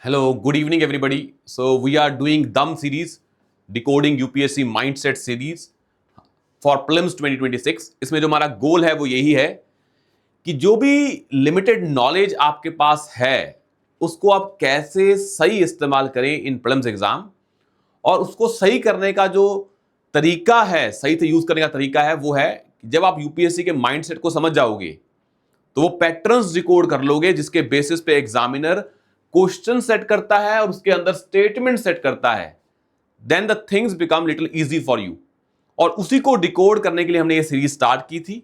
Hello, good evening, everybody. So, we are doing DUM series, Decoding UPSC Mindset series for Prelims 2026. इसमें जो हमारा गोल है वो यही है कि जो भी लिमिटेड नॉलेज आपके पास है उसको आप कैसे सही इस्तेमाल करें इन प्रीलिम्स एग्जाम, और उसको सही करने का जो तरीका है, सही से यूज करने का तरीका है वो है कि जब आप यूपीएससी के माइंडसेट को समझ जाओगे तो वो पैटर्न्स डिकोड कर लोगे जिसके बेसिस पे एग्जामिनर क्वेश्चन सेट करता है और उसके अंदर स्टेटमेंट सेट करता है। Then the things become little easy for you. और उसी को डिकोड करने के लिए हमने ये सीरीज स्टार्ट की थी।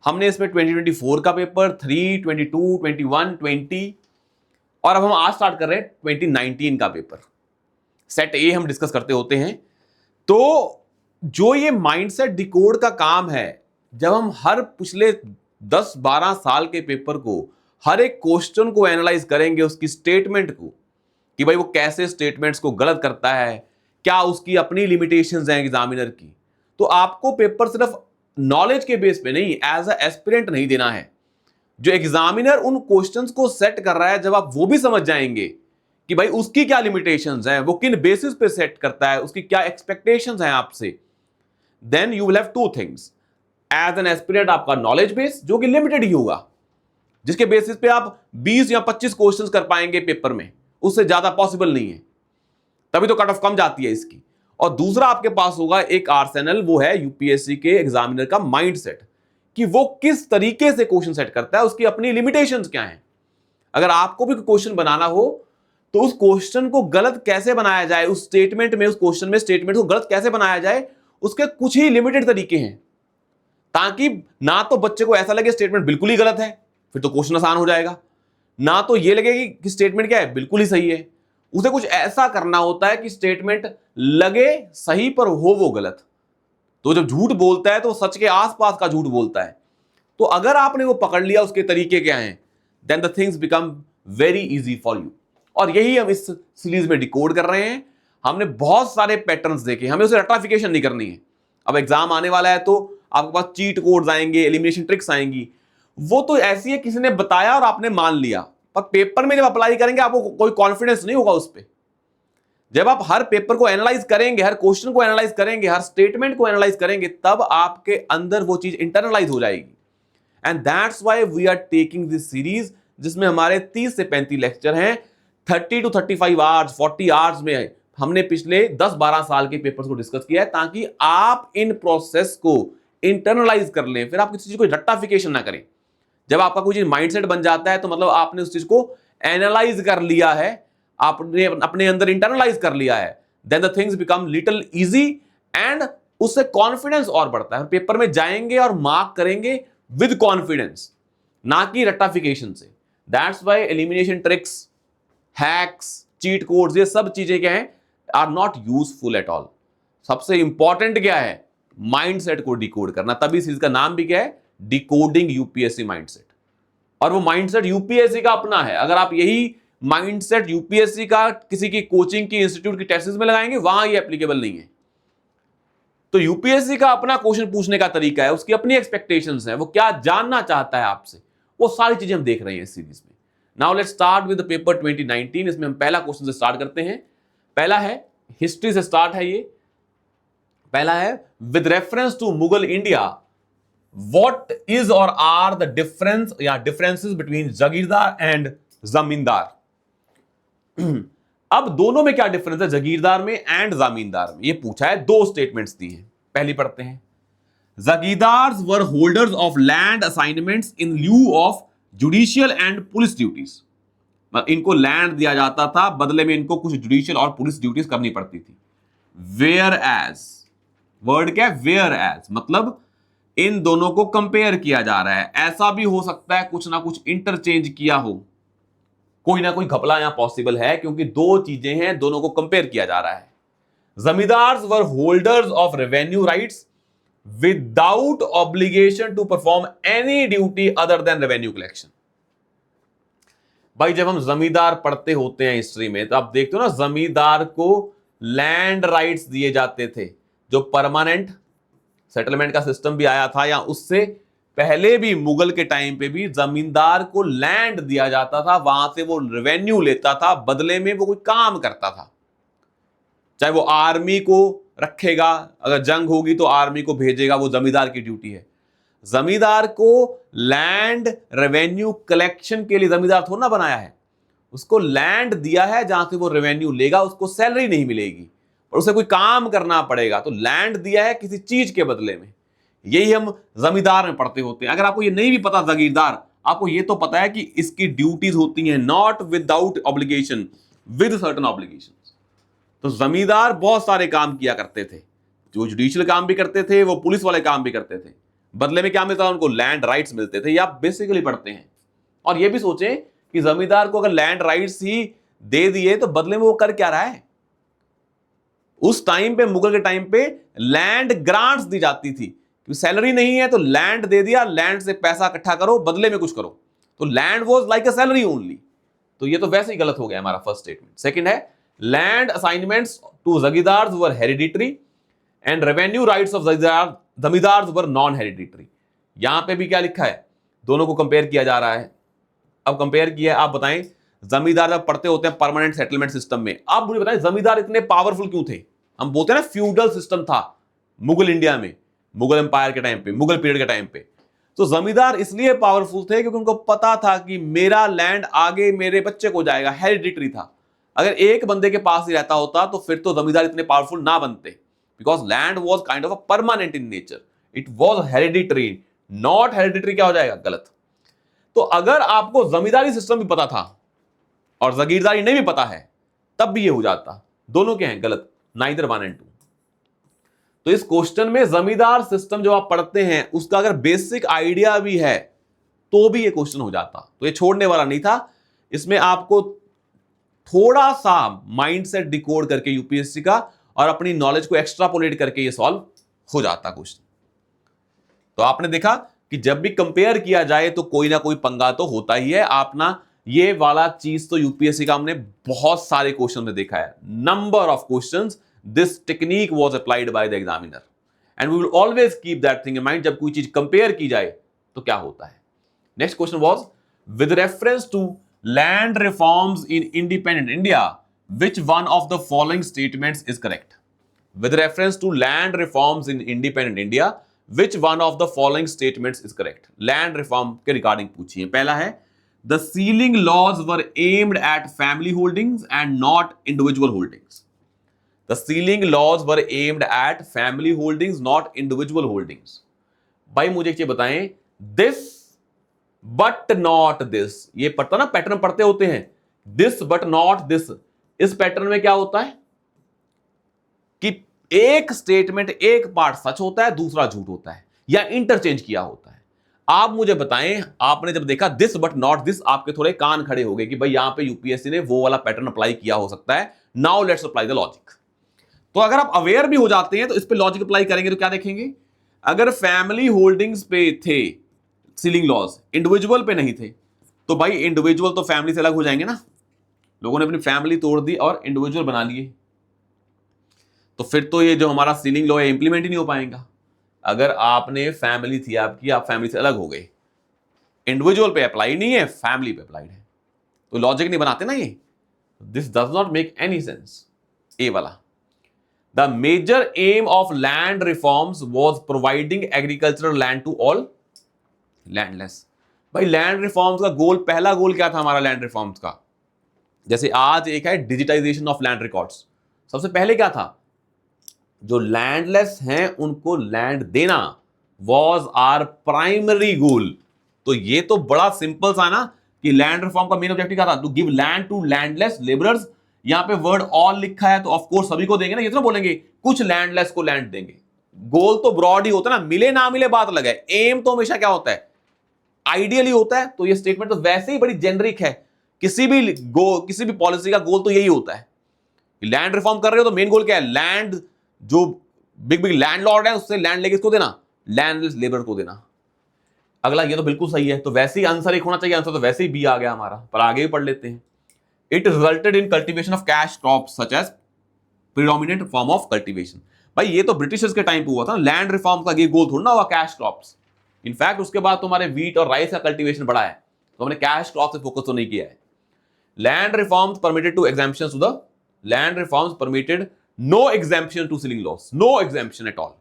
हमने इसमें 2024 का पेपर 3, 22, 21, 20 और अब हम आज स्टार्ट कर रहे हैं 2019 का पेपर। सेट ए हम डिस्कस करते होते हैं। तो जो ये माइंडसेट डिकोड का काम है, जब हम हर पिछले 10-12 साल के पेपर को, हर एक क्वेश्चन को एनालाइज करेंगे, उसकी स्टेटमेंट को कि भाई वो कैसे स्टेटमेंट्स को गलत करता है, क्या उसकी अपनी लिमिटेशंस हैं एग्जामिनर की, तो आपको पेपर सिर्फ नॉलेज के बेस पे नहीं, एज अ एस्पिरेंट नहीं देना है। जो एग्जामिनर उन क्वेश्चंस को सेट कर रहा है, जब आप वो भी समझ जाएंगे कि भाई उसकी क्या लिमिटेशंस हैं, वो किन बेसिस पे सेट करता है, उसकी क्या एक्सपेक्टेशंस हैं आपसे, then you will have to things. As an aspirant आपका नॉलेज बेस जो कि लिमिटेड ही होगा, जिसके बेसिस पे आप 20 या 25 क्वेश्चंस कर पाएंगे पेपर में, उससे ज्यादा पॉसिबल नहीं है, तभी तो कट ऑफ कम जाती है इसकी। और दूसरा आपके पास होगा एक आर्सेनल, वो है यूपीएससी के एग्जामिनर का माइंडसेट, कि वो किस तरीके से क्वेश्चन सेट करता है, उसकी अपनी लिमिटेशंस क्या हैं। अगर आपको भी क्वेश्चन बनाना हो तो उस क्वेश्चन को गलत कैसे बनाया जाए, उस स्टेटमेंट में, उस क्वेश्चन में स्टेटमेंट को गलत कैसे बनाया जाए, उसके कुछ ही लिमिटेड तरीके हैं, ताकि ना तो बच्चे को ऐसा लगे स्टेटमेंट बिल्कुल ही गलत है, फिर तो क्वेश्चन आसान हो जाएगा, ना तो ये लगे कि स्टेटमेंट क्या है, बिल्कुल ही सही है। उसे कुछ ऐसा करना होता है कि स्टेटमेंट लगे सही पर हो वो गलत। तो जब झूठ बोलता है तो सच के आसपास का झूठ बोलता है। तो अगर आपने वो पकड़ लिया, उसके तरीके क्या हैं, then the things become very easy for you. और यही हम इस सीरीज में डिकोड कर रहे हैं। हमने बहुत सारे पैटर्न्स देखे, हमें उसे रटाफिकेशन नहीं करनी है। अब एग्जाम आने वाला है तो आपके पास चीट कोड्स आएंगे, एलिमिनेशन ट्रिक्स आएंगी, वो तो ऐसी है किसी ने बताया और आपने मान लिया, पर पेपर में जब अप्लाई करेंगे आपको कोई कॉन्फिडेंस नहीं होगा उस पर। जब आप हर पेपर को एनालाइज करेंगे, हर क्वेश्चन को एनालाइज करेंगे, हर स्टेटमेंट को एनालाइज करेंगे, तब आपके अंदर वो चीज इंटरनलाइज हो जाएगी। And that's why we are taking this series, जिसमें हमारे 30 से 35 लेक्चर हैं। 30 to 35 आवर्स, 40 आवर्स में हमने पिछले 10-12 साल के पेपर्स को डिस्कस किया है, ताकि आप इन प्रोसेस को इंटरनलाइज कर लें, फिर आप किसी चीज को रट्टाफिकेशन ना करें। जब आपका कोई चीज माइंडसेट बन जाता है तो मतलब आपने उस चीज को एनालाइज कर लिया है, आपने अपने अंदर इंटरनलाइज कर लिया है। Then the things become little easy and उससे कॉन्फिडेंस और बढ़ता है। पेपर में जाएंगे और मार्क करेंगे विद कॉन्फिडेंस, ना कि रट्टाफिकेशन से। That's why elimination tricks, hacks, cheat codes, ये सब चीजें क्या है, are not useful at all. सबसे इंपॉर्टेंट क्या है, माइंडसेट को डिकोड करना। तभी सीरीज का नाम भी क्या है, डिकोडिंग यूपीएससी माइंडसेट। और वो माइंडसेट यूपीएससी का अपना है। अगर आप यही माइंडसेट यूपीएससी का किसी की कोचिंग की, इंस्टीट्यूट की टेस्ट में लगाएंगे, वहां ये एप्लीकेबल नहीं है। तो यूपीएससी का अपना क्वेश्चन पूछने का तरीका है, उसकी अपनी एक्सपेक्टेशंस हैं, वो क्या जानना चाहता है आपसे, वो सारी चीजें हम देख रहे हैं इस सीरीज में। Now let's start with the paper 2019। इसमें हम पहला क्वेश्चन से स्टार्ट करते हैं। पहला है, हिस्ट्री से स्टार्ट है ये। पहला है, with reference to Mughal India, what is और आर द डिफरेंस या differences between jagirdar and zamindar. अब दोनों में क्या डिफरेंस है, जागीरदार में एंड जमींदार में, ये पूछा है। दो स्टेटमेंट्स दी हैं। पहली पढ़ते हैं, jagirdars were holders of land assignments in lieu of judicial and police duties. इनको लैंड दिया जाता था, बदले में इनको कुछ जुडिशियल और पुलिस ड्यूटीज करनी पड़ती थी। वेयर एज, वर्ड क्या है, वेयर एज, मतलब इन दोनों को कंपेयर किया जा रहा है। ऐसा भी हो सकता है कुछ ना कुछ इंटरचेंज किया हो, कोई ना कोई घपला यहां पॉसिबल है, क्योंकि दो चीजें हैं, दोनों को कंपेयर किया जा रहा है। Zamindars were holders of revenue rights without obligation to perform any duty other than revenue collection. भाई जब हम जमींदार पढ़ते होते हैं हिस्ट्री में, तो आप देखते हो ना, जमींदार को लैंड राइट्स दिए जाते थे। जो परमानेंट सेटलमेंट का सिस्टम भी आया था, या उससे पहले भी मुगल के टाइम पे भी जमींदार को लैंड दिया जाता था, वहां से वो रेवेन्यू लेता था, बदले में वो कोई काम करता था। चाहे वो आर्मी को रखेगा, अगर जंग होगी तो आर्मी को भेजेगा, वो जमींदार की ड्यूटी है। जमींदार को लैंड रेवेन्यू कलेक्शन के लिए जमींदार थोड़ा ना बनाया है, उसको लैंड दिया है जहां से वो रेवेन्यू लेगा, उसको सैलरी नहीं मिलेगी और उसे कोई काम करना पड़ेगा। तो लैंड दिया है किसी चीज के बदले में। यही हम जमींदार में पढ़ते होते हैं। अगर आपको ये नहीं भी पता जागीरदार, आपको ये तो पता है कि इसकी ड्यूटीज होती हैं not without obligation, with certain obligation. तो जमींदार बहुत सारे काम किया करते थे, जो जुडिशियल काम भी करते थे, वो पुलिस वाले काम भी करते थे। बदले में क्या मिलता था उनको? लैंड राइट्स मिलते थे। ये आप बेसिकली पढ़ते हैं। और ये भी सोचें कि जमींदार को अगर लैंड राइट्स ही दे दिए तो बदले में वो कर क्या रहा है? उस टाइम पे, मुगल के टाइम पे लैंड ग्रांट्स दी जाती थी, क्योंकि सैलरी नहीं है तो लैंड दे दिया, लैंड से पैसा इकट्ठा करो, बदले में कुछ करो। तो land was like a salary only. तो ये तो वैसे ही गलत हो गया हमारा फर्स्ट स्टेटमेंट। सेकंड है, land assignments to jagirdars were hereditary and revenue rights of zamindars were non hereditary. यहां पे भी क्या लिखा है? दोनों को कंपेयर किया जा रहा है। अब कंपेयर किया, आप बताएं, जमींदार जब पढ़ते होते हैं परमानेंट सेटलमेंट सिस्टम में, अब मुझे बताएं जमींदार इतने पावरफुल क्यों थे? हम बोलते हैं ना फ्यूडल सिस्टम था मुगल इंडिया में, मुगल एम्पायर के टाइम पे, मुगल पीरियड के टाइम पे। तो जमींदार इसलिए पावरफुल थे क्योंकि उनको पता था कि मेरा लैंड आगे मेरे बच्चे को जाएगा, हेरिडिटरी था। अगर एक बंदे के पास ही रहता होता तो फिर तो जमींदार इतने पावरफुल ना बनते, because land was kind of a permanent in nature, it was hereditary. Not hereditary क्या हो जाएगा? गलत। तो अगर आपको जमींदारी सिस्टम भी पता था और जागीरदारी नहीं भी पता है, तब भी ये हो जाता। दोनों के हैं गलत, नाइदर वन एंड टू। तो इस क्वेश्चन में जमींदार सिस्टम जो आप पढ़ते हैं उसका अगर बेसिक आइडिया भी है तो भी ये क्वेश्चन हो जाता। तो ये छोड़ने वाला नहीं था। इसमें आपको थोड़ा सा माइंडसेट डिकोड करके यूपीएससी का और अपनी नॉलेज को एक्स्ट्रापोलेट करके ये सॉल्व हो जाता क्वेश्चन। तो आपने देखा कि जब भी कंपेयर किया जाए तो कोई ना कोई पंगा तो होता ही है। आप ना ये वाला चीज तो यूपीएससी का हमने बहुत सारे क्वेश्चन में देखा है। Number of questions this technique was applied by the examiner and we will always keep that thing in mind जब कोई चीज कंपेयर की जाए तो क्या होता है। Next question was, with reference to land reforms in independent India which one of the following statements is correct? With reference to land reforms in independent India, which one of the following statements is correct? Land reform के regarding पूछिए। पहला है, the sealing laws were aimed at family holdings and not individual holdings. The sealing laws were aimed at family holdings, not individual holdings. भाई मुझे एक चीज बताएं, this but not this, ये पढ़ता ना, पैटर्न पढ़ते होते हैं, this but not this। इस पैटर्न में क्या होता है कि एक स्टेटमेंट, एक पार्ट सच होता है, दूसरा झूठ होता है या इंटरचेंज किया होता है। आप मुझे बताएं, आपने जब देखा दिस बट नॉट दिस, आपके थोड़े कान खड़े हो गए कि भाई यहां पे यूपीएससी ने वो वाला पैटर्न अप्लाई किया हो सकता है। Now let's apply the logic. तो अगर आप अवेयर भी हो जाते हैं तो इस पे लॉजिक अप्लाई करेंगे तो क्या देखेंगे, अगर फैमिली होल्डिंग्स पे थे सीलिंग लॉज, इंडिविजुअल पे नहीं थे, तो भाई इंडिविजुअल तो फैमिली से अलग हो जाएंगे ना। लोगों ने अपनी फैमिली तोड़ दी और इंडिविजुअल बना लिए, तो फिर तो ये जो हमारा सीलिंग लॉ है इंप्लीमेंट ही नहीं हो पाएगा। अगर आपने फैमिली थी आपकी, आप फैमिली से अलग हो गए, इंडिविजुअल पे अप्लाई नहीं है, फैमिली पे अप्लाइड है, तो लॉजिक नहीं बनाते ना ये। This does not make any sense. A वाला, the major aim of land reforms was providing agricultural land to all landless. भाई लैंड रिफॉर्म्स का गोल, पहला गोल क्या था हमारा लैंड रिफॉर्म्स का? जैसे आज एक है डिजिटाइजेशन ऑफ लैंड रिकॉर्ड्स, सबसे पहले क्या था, जो लैंडलेस हैं उनको लैंड देना वाज आवर प्राइमरी गोल। तो ये तो बड़ा सिंपल सा ना कि लैंड रिफॉर्म का मेन ऑब्जेक्टिव क्या था, to give land to landless labourers. यहां पे वर्ड ऑल लिखा है तो ऑफ कोर्स सभी को देंगे ना, ये तो बोलेंगे कुछ लैंडलेस को लैंड देंगे। गोल तो ब्रॉड ही होता है ना, मिले ना मिले बात अलग है, एम तो हमेशा क्या होता है, आइडियली होता है। तो ये स्टेटमेंट तो वैसे ही बड़ी जेनरिक है, किसी भी पॉलिसी का गोल तो यही होता है। लैंड रिफॉर्म कर रहे हो तो मेन गोल क्या है, लैंड जो बिग लैंडलॉर्ड है उससे लैंड लेके इसको देना, लैंडलेस लेबर को देना। अगला ये तो बिल्कुल सही है, तो वैसे ही आंसर एक होना चाहिए, आंसर तो वैसे ही बी आ गया हमारा, पर आगे भी पढ़ लेते हैं। It resulted in cultivation of cash crops such as predominant form of cultivation. भाई ये तो ब्रिटिशर्स के टाइम पे हुआ था, लैंड रिफॉर्म का ये गोल थोड़ा ना हुआ कैश क्रॉप्स। इनफैक्ट उसके बाद तुम्हारे व्हीट और राइस का कल्टीवेशन बढ़ा है, तो हमने कैश क्रॉप से फोकस तो नहीं किया है। Land reforms permitted to exemption to the land reforms permitted no exemption to ceiling laws, no exemption at all.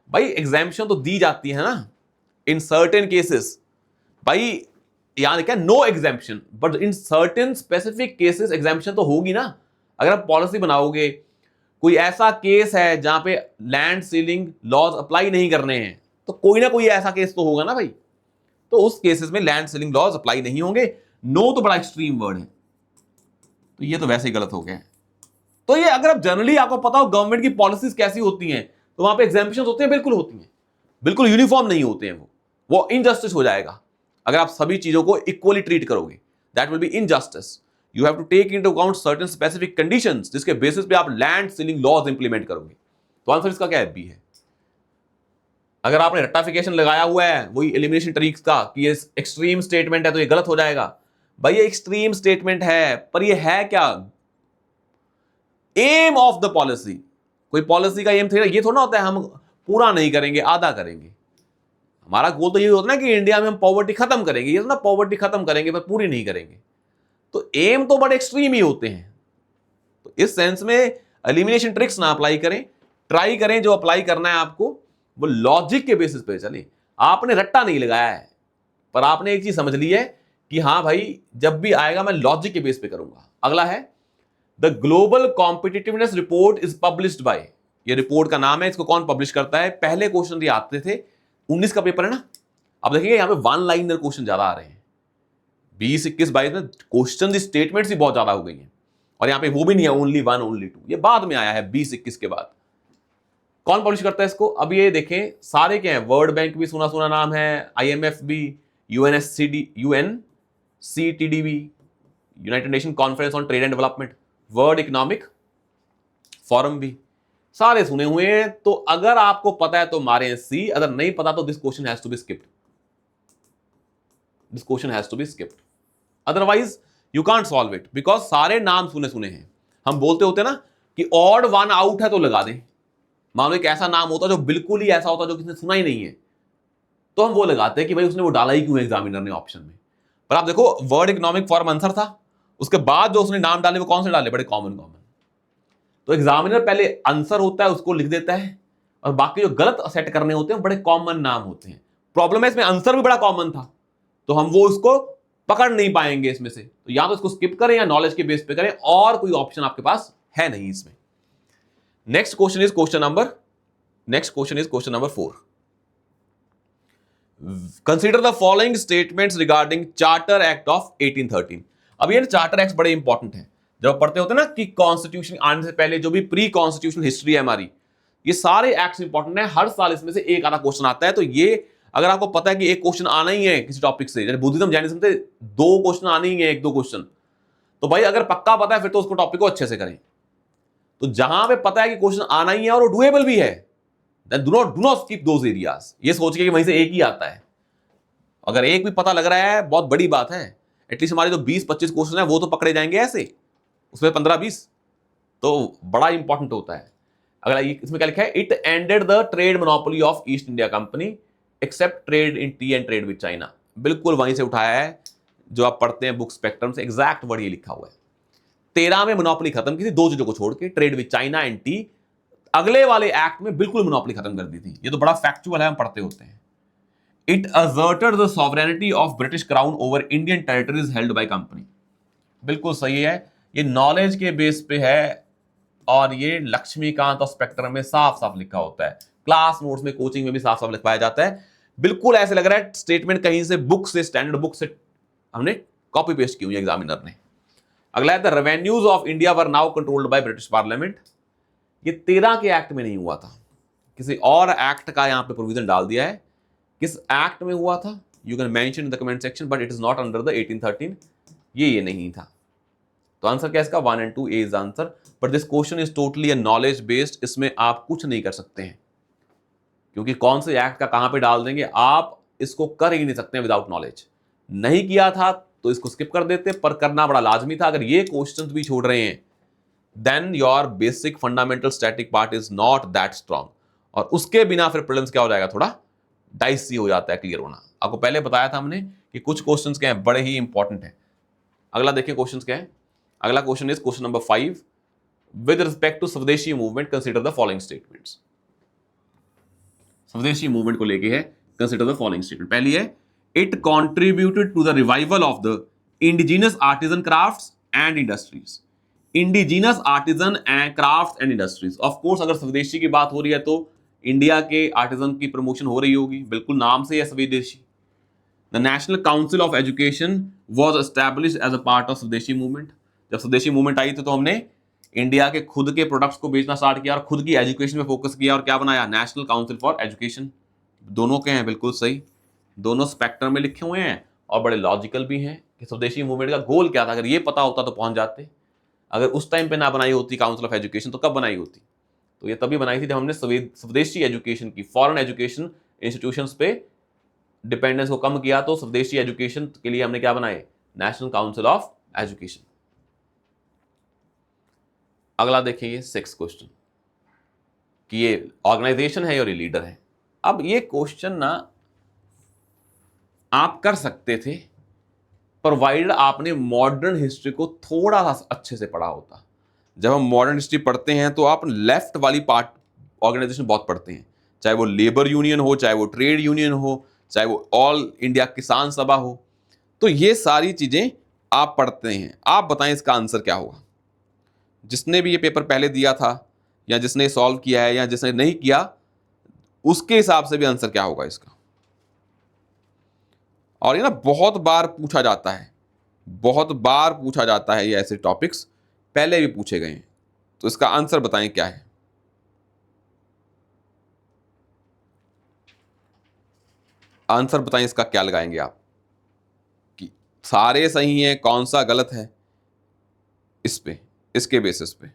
भाई एग्जाम्पशन तो दी जाती है ना इन सर्टेन केसेस, भाई यानी क्या no exemption, but in certain specific cases exemption तो होगी ना। अगर आप पॉलिसी बनाओगे, कोई ऐसा केस है जहां पे लैंड सीलिंग लॉज अप्लाई नहीं करने हैं, तो कोई ना कोई ऐसा केस तो होगा ना भाई, तो उस केसेस में लैंड सीलिंग लॉज अप्लाई नहीं होंगे। नो तो बड़ा एक्सट्रीम वर्ड है, तो ये तो वैसे ही गलत हो गया। तो ये अगर आप जनरली आपको पता हो गवर्नमेंट की पॉलिसीज कैसी होती हैं, तो वहां पे एग्जाम्पशंस होते हैं, बिल्कुल होती हैं, बिल्कुल यूनिफॉर्म नहीं होते हैं, वो इनजस्टिस हो जाएगा अगर आप सभी चीजों को इक्वली ट्रीट करोगे, that will be injustice. You have to take into account certain specific conditions जिसके बेसिस पे आप लैंड सीलिंग लॉज इंप्लीमेंट करोगे। तो आंसर इसका क्या है? बी है। अगर आपने रट्टाफिकेशन लगाया हुआ है वही एलिमिनेशन ट्रिक्स का कि ये एक्सट्रीम स्टेटमेंट है तो ये गलत हो जाएगा, भाई ये एक्सट्रीम स्टेटमेंट है, पर ये है क्या? Aim of the policy. कोई पॉलिसी का एम ये थोड़ा होता है हम पूरा नहीं करेंगे, आधा करेंगे। हमारा गोल तो ये होता है ना कि इंडिया में हम पॉवर्टी खत्म करेंगे, ये तो ना पॉवर्टी खत्म करेंगे पर पूरी नहीं करेंगे। तो एम तो बड़े एक्सट्रीम ही होते हैं। तो इस सेंस में एलिमिनेशन ट्रिक्स ना अप्लाई करें, ट्राई करें जो अप्लाई करना है आपको वो लॉजिक के बेसिस पे चले। आपने रट्टा नहीं लगाया है, पर आपने एक चीज समझ ली है कि हां भाई जब भी आएगा मैं लॉजिक के बेस पे करूंगा। अगला है the global competitiveness report is published by, ये रिपोर्ट का नाम है, इसको कौन पब्लिश करता है? पहले क्वेश्चन ये आते थे 19 का पेपर है ना, अब देखिए यहां पे वन लाइनर क्वेश्चन ज्यादा आ रहे हैं। 20, 21, 22 में क्वेश्चन दी स्टेटमेंट्स ही बहुत ज्यादा हो गई हैं, और यहां पे वो भी नहीं है ओनली 1 ओनली 2, ये बाद में आया है 20, 21 के बाद। कौन पब्लिश करता है इसको? अब ये देखें सारे क्या है, वर्ल्ड बैंक भी सुना सुना नाम है, IMF भी, UNCTDB, United nation conference on trade and development, world economic forum भी, सारे सुने हुए हैं। तो अगर आपको पता है तो मारे सी, अगर नहीं पता तो this question has to be skipped, this question has to be skipped, otherwise you can't solve it, because सारे नाम सुने सुने हैं। हम बोलते होते ना कि ऑड वन आउट है तो लगा दें, मान लो एक ऐसा नाम होता जो बिल्कुल ही ऐसा होता जो किसी ने सुना ही नहीं है, तो हम वो लगाते हैं कि भाई उसने वो डाला ही क्यों एग्जामिनर ने ऑप्शन में। पर आप देखो वर्ल्ड इकोनॉमिक फोरम आंसर था, उसके बाद जो उसने नाम डाले वो कौन से डाले? बड़े कॉमन। तो एग्जामिनर पहले आंसर होता है उसको लिख देता है, और बाकी जो गलत सेट करने होते हैं बड़े कॉमन नाम होते हैं। प्रॉब्लम है इसमें आंसर भी बड़ा कॉमन था, तो हम वो उसको पकड़ नहीं पाएंगे इसमें से, तो या तो इसको स्किप करें या नॉलेज के बेस पे करें, और कोई ऑप्शन आपके पास है नहीं इसमें। Next question is question number 4। Consider the following statements regarding charter act of 1813। अब ये चार्टर एक्ट बड़े इंपॉर्टेंट है, जब पढ़ते होते हैं ना कि कॉन्स्टिट्यूशन आने से पहले जो भी प्री कॉन्स्टिट्यूशनल हिस्ट्री है हमारी, ये सारे एक्ट्स इंपॉर्टेंट है। हर साल इसमें से एक आधा क्वेश्चन आता है, तो ये अगर आपको पता है कि एक क्वेश्चन आना ही है किसी टॉपिक से, जैसे बुद्धिज्म जैनिज्म से 2 क्वेश्चन आने ही है, 1-2 क्वेश्चन, तो भाई अगर पक्का पता है फिर तो उसको टॉपिक को अच्छे से करें। तो जहां पे पता है कि क्वेश्चन आना ही है और वो डुएबल भी है, then do not skip those areas, ये सोच के कि वहीं से एक ही आता है। अगर एक भी पता लग रहा है बहुत बड़ी बात है, एटलीस्ट हमारे जो 20-25 क्वेश्चन है वो तो पकड़े जाएंगे ऐसे, उसमें 15-20 तो बड़ा इंपॉर्टेंट होता है। अगर इसमें क्या लिखा है? It ended the trade monopoly of East India Company except trade in tea and trade with China. बिल्कुल वहीं से उठाया है जो आप पढ़ते हैं बुक स्पेक्ट्रम से, एग्जैक्ट वर्ड ये लिखा हुआ है। 13 में मोनोपोली खत्म की थी, 2 चीजों को छोड़ के, trade with China and T. अगले वाले एक्ट में बिल्कुल मोनोपोली खत्म कर दी थी। ये तो बड़ा फैक्चुअल है, हम पढ़ते होते हैं। It asserted the sovereignty of British crown over Indian territories held by company. बिल्कुल सही है, ये नॉलेज के बेस पे है, और ये लक्ष्मीकांत और स्पेक्ट्रम में साफ साफ लिखा होता है, क्लास नोट्स में कोचिंग में भी साफ साफ लिखवाया जाता है। बिल्कुल ऐसे लग रहा है स्टेटमेंट कहीं से बुक से, स्टैंडर्ड बुक से हमने कॉपी पेस्ट की हुई है एग्जामिनर ने। अगला है the revenues of India were now controlled by British parliament. ये 13 के एक्ट में नहीं हुआ था, किसी और एक्ट का यहां पे प्रोविजन डाल दिया है। किस एक्ट में हुआ था? You can mention in the comment section, but it is not under the 1813। ये नहीं था। तो आंसर क्या है इसका? 1 and 2 A is answer, but this question is totally a knowledge based. इसमें आप कुछ नहीं कर सकते हैं, क्योंकि कौन से एक्ट का कहां पे डाल देंगे आप इसको कर ही नहीं सकते विदाउट नॉलेज। नहीं किया था तो इसको स्किप कर देते, पर करना बड़ा लाजमी था। अगर ये क्वेश्चंस भी छोड़ रहे हैं then your basic fundamental static part is not that strong, और उसके बिना फिर प्रीलिम्स क्या हो जाएगा? थोड़ा डाइस सी हो जाता है क्लियर होना। आपको पहले बताया था हमने कि कुछ क्वेश्चंस क्या है बड़े ही इंपॉर्टेंट है। अगला देखिए क्वेश्चंस क्या है। अगला question is question number 5, with respect to Swadeshi movement consider the following statements. Swadeshi movement को लेके है, कंसीडर द फॉलोइंग स्टेटमेंट। पहली है, it contributed to the revival of the indigenous artisan crafts and industries. Indigenous artisan and crafts and industries, of course अगर स्वदेशी की बात हो रही है तो इंडिया के आर्टिजन की प्रमोशन हो रही होगी, बिल्कुल नाम से है swadeshi. The National Council of Education was established as a part of swadeshi movement. जब स्वदेशी मूवमेंट आई थी तो हमने इंडिया के खुद के प्रोडक्ट्स को बेचना स्टार्ट किया और खुद की एजुकेशन पे फोकस किया और क्या बनाया, नेशनल काउंसिल फॉर एजुकेशन। दोनों के हैं बिल्कुल सही, दोनों स्पेक्ट्रम में लिखे हुए हैं और बड़े लॉजिकल भी हैं कि स्वदेशी मूवमेंट का गोल क्या था। अगर ये पता होता तो पहुंच जाते। अगर उस टाइम पे ना बनाई होती काउंसिल ऑफ एजुकेशन तो कब बनाई होती? तो ये तभी बनाई थी जब हमने स्वदेशी एजुकेशन की, फॉरेन एजुकेशन इंस्टीट्यूशंस पे डिपेंडेंस को कम किया। तो स्वदेशी एजुकेशन के लिए हमने क्या बनाए, नेशनल काउंसिल ऑफ एजुकेशन। अगला देखिए 6 क्वेश्चन कि ये ऑर्गेनाइजेशन है और ये लीडर है। अब ये क्वेश्चन ना आप कर सकते थे प्रोवाइडेड आपने मॉडर्न हिस्ट्री को थोड़ा सा अच्छे से पढ़ा होता। जब हम मॉडर्न हिस्ट्री पढ़ते हैं तो आप लेफ्ट वाली पार्ट ऑर्गेनाइजेशन बहुत पढ़ते हैं, चाहे वो लेबर यूनियन हो, चाहे वो ट्रेड यूनियन हो, चाहे वो ऑल इंडिया किसान सभा हो। तो ये सारी चीजें आप पढ़ते हैं। आप बताएं इसका आंसर क्या होगा। जिसने भी ये पेपर पहले दिया था या जिसने सॉल्व किया है या जिसने नहीं किया, उसके हिसाब से भी आंसर क्या होगा इसका। और ये ना बहुत बार पूछा जाता है, बहुत बार पूछा जाता है, ये ऐसे टॉपिक्स पहले भी पूछे गए हैं। तो इसका आंसर बताएं क्या है। आंसर बताएं इसका क्या लगाएंगे आप कि सारे सही हैं, कौन सा गलत है, इस पे, इसके बेसिस पे।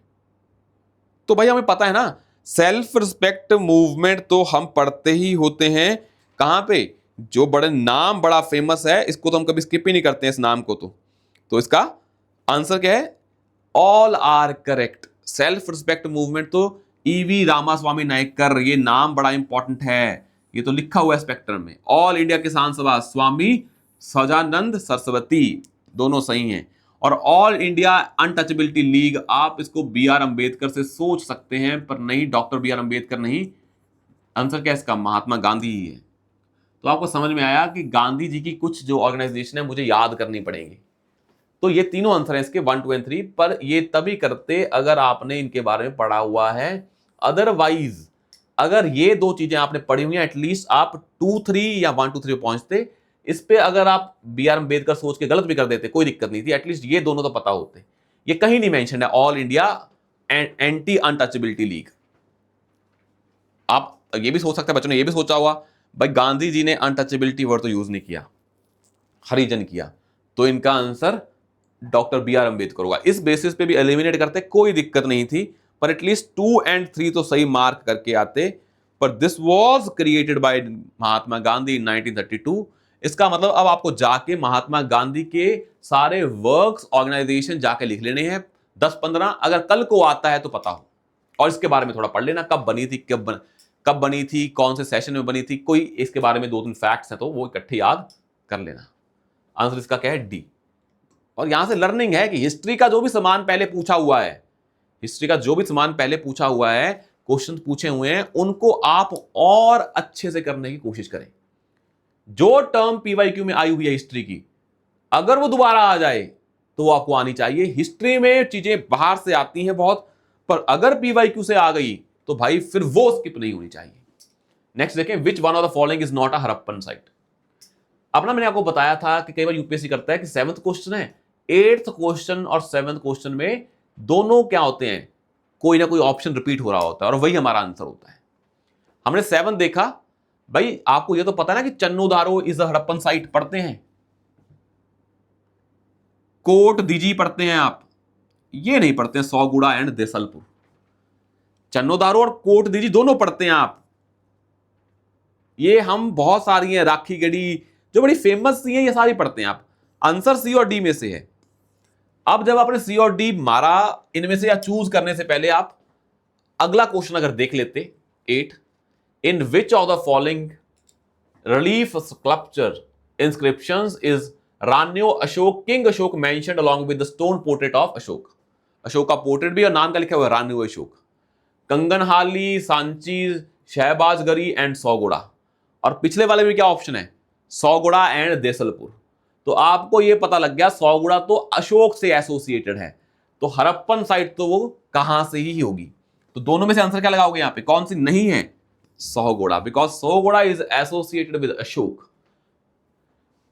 तो भाई हमें पता है ना, सेल्फ रिस्पेक्ट मूवमेंट तो हम पढ़ते ही होते हैं। कहां पे, जो बड़े नाम बड़ा फेमस है, इसको तो हम कभी स्किप ही नहीं करते हैं इस नाम को। तो इसका आंसर क्या है, all are correct. Self respect movement तो ईवी रामास्वामी नायकर, ये नाम बड़ा इंपॉर्टेंट है, ये तो लिखा हुआ है स्पेक्ट्रम में। ऑल इंडिया किसान सभा स्वामी सजानंद सरस्वती, दोनों सही हैं। और ऑल इंडिया अनटचेबिलिटी लीग, आप इसको बी आर अंबेडकर से सोच सकते हैं पर नहीं, डॉक्टर बी आर अंबेडकर नहीं। आंसर क्या है इसका, महात्मा गांधी ही है। तो आपको समझ में आया कि गांधी जी की कुछ जो ऑर्गेनाइजेशन है मुझे याद करनी पड़ेंगी। तो ये तीनों आंसर हैं इसके 1, 2 और 3, पर ये तभी करते अगर आपने इनके बारे में पढ़ा हुआ है। अदरवाइज अगर ये दो चीजें आपने पढ़ी हुई हैं, एटलीस्ट आप 2, 3 या 1, 2, 3 पहुंचते। इस पे अगर आप बी आर अंबेडकर सोच के गलत भी कर देते, कोई दिक्कत नहीं थी, एटलीस्ट ये दोनों तो पता होते। ये कहीं नहीं मेंशन है all India anti untouchability league. आप ये भी सोच सकते हैं, बच्चों ने ये भी सोचा हुआ भाई गांधी जी ने अनटचेबिलिटी वर्ड तो यूज नहीं किया, हरिजन किया, तो इनका answer doctor B R Ambedkar होगा। इस बेसिस पे भी एलिमिनेट करते, कोई दिक्कत नहीं थी, पर एटलीस्ट 2 और 3 तो सही मार्क करके आते। पर this was created by Mahatma Gandhi इन 1932। इसका मतलब अब आपको जाके महात्मा गांधी के सारे वर्क्स, ऑर्गेनाइजेशन जाके लिख लेने हैं 10-15, अगर कल को आता है तो पता हो। और इसके बारे में थोड़ा पढ़ लेना, कब बनी थी, कब बनी थी, कौन से सेशन में बनी थी, कोई इसके बारे में 2-3 फैक्ट्स हैं तो वो इकट्ठे याद कर लेना। आंसर इसका क्या है, डी। और यहां से लर्निंग है कि हिस्ट्री का जो भी सामान पहले पूछा हुआ है, हिस्ट्री का जो भी सामान पहले पूछा हुआ है, क्वेश्चन पूछे हुए हैं, उनको आप और अच्छे से करने की कोशिश करें। जो टर्म पीवाईक्यू में आई हुई है हिस्ट्री की, अगर वो दोबारा आ जाए तो वो आपको आनी चाहिए। हिस्ट्री में चीजें बाहर से आती हैं बहुत, पर अगर पीवाईक्यू से आ गई तो भाई फिर वो स्किप नहीं होनी चाहिए। नेक्स्ट देखें, विच one of the following is not a Harappan site. अपना मैंने आपको बताया था कि कई बार यूपीएससी करता है कि 7th क्वेश्चन है, 8th क्वेश्चन और 7th क्वेश्चन में दोनों क्या होते हैं, कोई ना कोई ऑप्शन रिपीट हो रहा होता है और वही हमारा आंसर होता है। हमने 7 देखा, भाई आपको ये तो पता है ना कि चन्नूदारो इज अ हड़प्पन साइट, पढ़ते हैं। कोट दीजी पढ़ते हैं आप, ये नहीं पढ़ते हैं सौगुड़ा एंड देसलपुर। चन्नोदारो और कोट दीजी दोनों पढ़ते हैं आप। ये हम बहुत सारी हैं, राखी गढ़ी जो बड़ी फेमस सी हैं, ये सारी पढ़ते हैं आप। आंसर सी और डी में से है। अब जब आपने सी और डी मारा, इनमें से या चूज करने से पहले आप अगला क्वेश्चन अगर देख लेते 8, in which of the following relief sculpture inscriptions is Ranyo Ashok, King Ashok mentioned along with the stone portrait of Ashok. Ashok का पोर्ट्रेट भी और नाम का लिखा हुआ है रान्यू अशोक। कंगनहाली, सांची, शहबाजगरी एंड सौगुड़ा। और पिछले वाले में क्या ऑप्शन है? सौगुड़ा एंड देसलपुर। तो आपको यह पता लग गया सौगुड़ा तो अशोक से एसोसिएटेड है, तो हड़प्पन साइट तो वो कहां से ही होगी। तो दोनों में से आंसर क्या लगाओगे यहां पे? कौन सी नहीं है? Sohgaura, because Sohgaura is associated with Ashoka,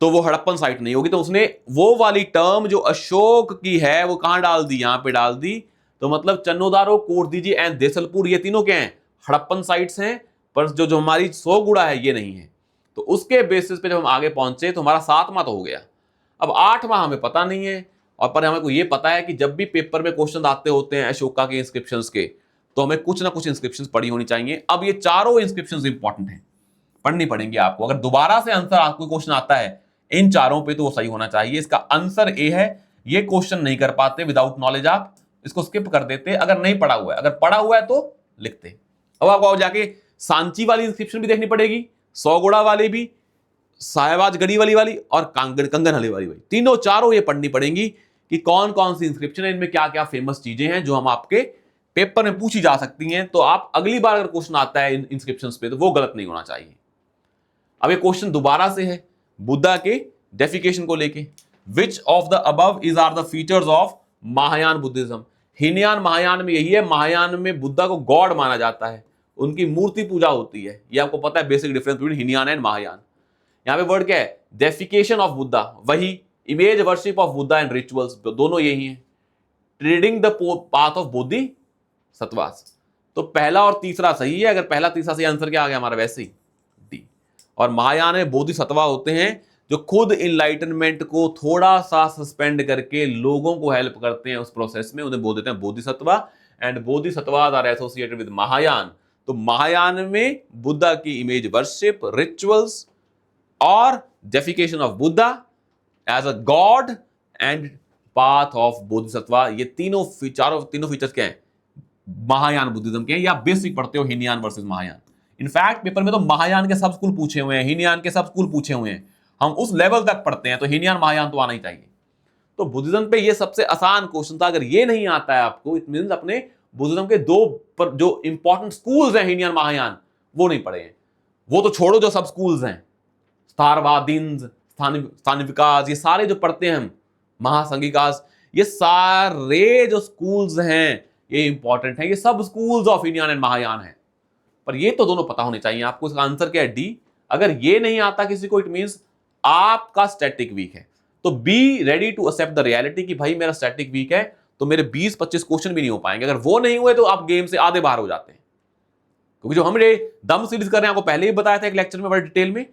तो वो हड़प्पन साइट नहीं होगी। तो उसने वो वाली टर्म जो अशोक की है वो कहां डाल दी? यहां पे डाल दी। तो मतलब चन्नोदारो, कोटदीजी एंड देसलपुर ये तीनों क्या हैं? हड़प्पन साइट्स हैं, पर जो जो हमारी सौगुड़ा है ये नहीं है। तो उसके बेसिस पे जब हम आगे पहुंचे तो हमारा 7वां तो हो गया। अब 8वां हमें पता नहीं है, और पर हमें को ये पता है कि जब भी पेपर में क्वेश्चन आते होते हैं अशोका के इंस्क्रिप्शंस के, तो हमें कुछ ना कुछ इंस्क्रिप्शंस पढ़ी होनी चाहिए। अब ये चारों इंस्क्रिप्शंस इंपॉर्टेंट हैं, पढ़नी पड़ेंगी आपको। अगर दोबारा से आंसर आपको क्वेश्चन आता है इन चारों पे तो वो सही होना चाहिए। इसका आंसर ए है। ये क्वेश्चन नहीं कर पाते विदाउट नॉलेज, आप इसको स्किप कर देते अगर नहीं पढ़ा हुआ है। अगर पढ़ा हुआ है तो लिखते। अब आपको जाके सांची वाली इंस्क्रिप्शन भी देखनी पड़ेगी, सौगुड़ा वाली भी, साहेबाजगढ़ी वाली और कंगनहली वाली। तीनों चारों ये पढ़नी पड़ेंगी कि कौन कौन सी इंस्क्रिप्शन है, इनमें क्या क्या फेमस चीजें हैं जो हम आपके पेपर में पूछी जा सकती हैं। तो आप अगली बार अगर क्वेश्चन आता है इन इंस्क्रिप्शंस पे तो वो गलत नहीं होना चाहिए। अब ये क्वेश्चन दोबारा से है बुद्धा के डेफिकेशन को लेके। Which of the above is are the features of Mahayana Buddhism? Hinayana Mahayana में यही है। महायान में बुद्धा को गॉड माना जाता है, उनकी मूर्ति पूजा होती है। ये आपको पता है basic difference between Hinayana and Mahayana. यहां पे वर्ड क्या है? डेफिकेशन ऑफ बुद्धा, वही image worship of Buddha and rituals, दोनों यही हैं। ट्रेडिंग द पाथ ऑफ बोधि सत्वास। तो पहला और तीसरा सही है। अगर पहला तीसरा सही, आंसर क्या आ गया हमारा? वैसे ही डी। और महायान में बोधिसत्वा होते हैं जो खुद इनलाइटनमेंट को थोड़ा सा सस्पेंड करके लोगों को हेल्प करते हैं उस प्रोसेस में, उन्हें बोल देते हैं Bodhisattva. And Bodhisattvas are associated with Mahayana. तो महायान में बुद्धा की इमेज वर्शिप, रिचुअल्स और deification of Buddha as a god and path of Bodhisattva, ये तीनों फीचर्स क्या हैं? महायान बुद्धिज्म के हैं। या बेसिक पढ़ते हो Hinayana versus Mahayana. In fact paper में तो महायान के सब स्कूल पूछे हुए हैं, हीनयान के सब स्कूल पूछे हुए हैं। हम उस लेवल तक पढ़ते हैं तो हीनयान महायान तो आना ही चाहिए। तो बुद्धिज्म पे ये सबसे आसान क्वेश्चन था। अगर ये नहीं आता है आपको, इट मींस अपने बुद्धिज्म के दो पर जो इंपॉर्टेंट स्कूल्स हैं हीनयान महायान, वो नहीं पढ़े हैं। वो तो छोड़ो, जो सब स्कूल्स हैं स्थारवादीन, स्थानिविकास, ये सारे जो पढ़ते हैं हम, महासंघिकास, ये सारे जो स्कूल्स हैं ये इंपॉर्टेंट है। ये सब schools of Hinayana and Mahayana है। पर ये तो दोनों पता होने चाहिए आपको। इसका आंसर क्या है? डी। अगर ये नहीं आता किसी को, इट मींस आपका स्टैटिक वीक है। तो be ready to accept the reality कि भाई मेरा स्टैटिक वीक है, तो मेरे 20-25 क्वेश्चन भी नहीं हो पाएंगे। अगर वो नहीं हुए तो आप गेम से आधे बाहर हो जाते हैं। क्योंकि जो हम दम सीरीज कर रहे हैं, आपको पहले ही बताया था एक लेक्चर में बड़े डिटेल में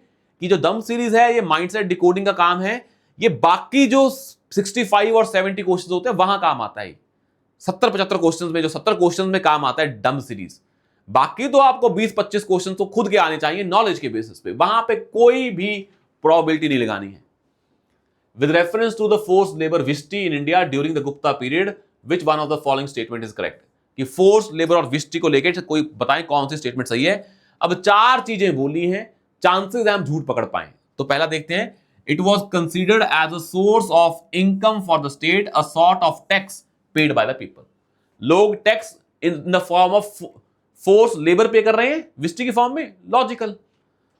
कि जो दम सीरीज है ये माइंडसेट डिकोडिंग का काम है। ये बाकी जो 65 और 70 क्वेश्चन होते हैं वहां काम आता है। 70-75 क्वेश्चंस में, जो 70 क्वेश्चंस में काम आता है डम सीरीज। बाकी तो आपको 20-25 क्वेश्चन तो खुद के आने चाहिए नॉलेज के बेसिस पे। वहां पे कोई भी प्रोबेबिलिटी नहीं लगानी है। With reference to the force labour vishti in India during the Gupta period, which one of the following statement is correct? कि फोर्स लेबर और विस्टी को लेकर कोई बताएं कौन सी स्टेटमेंट सही है। अब 4 चीजें बोली हैं, चांसेस हम झूठ पकड़ पाए। तो पहला देखते हैं। It was considered as a source of income for the state, a sort of tax paid by the people. लोग tax in the form of force labour pay कर रहे हैं, विस्टी की फॉर्म में। लॉजिकल।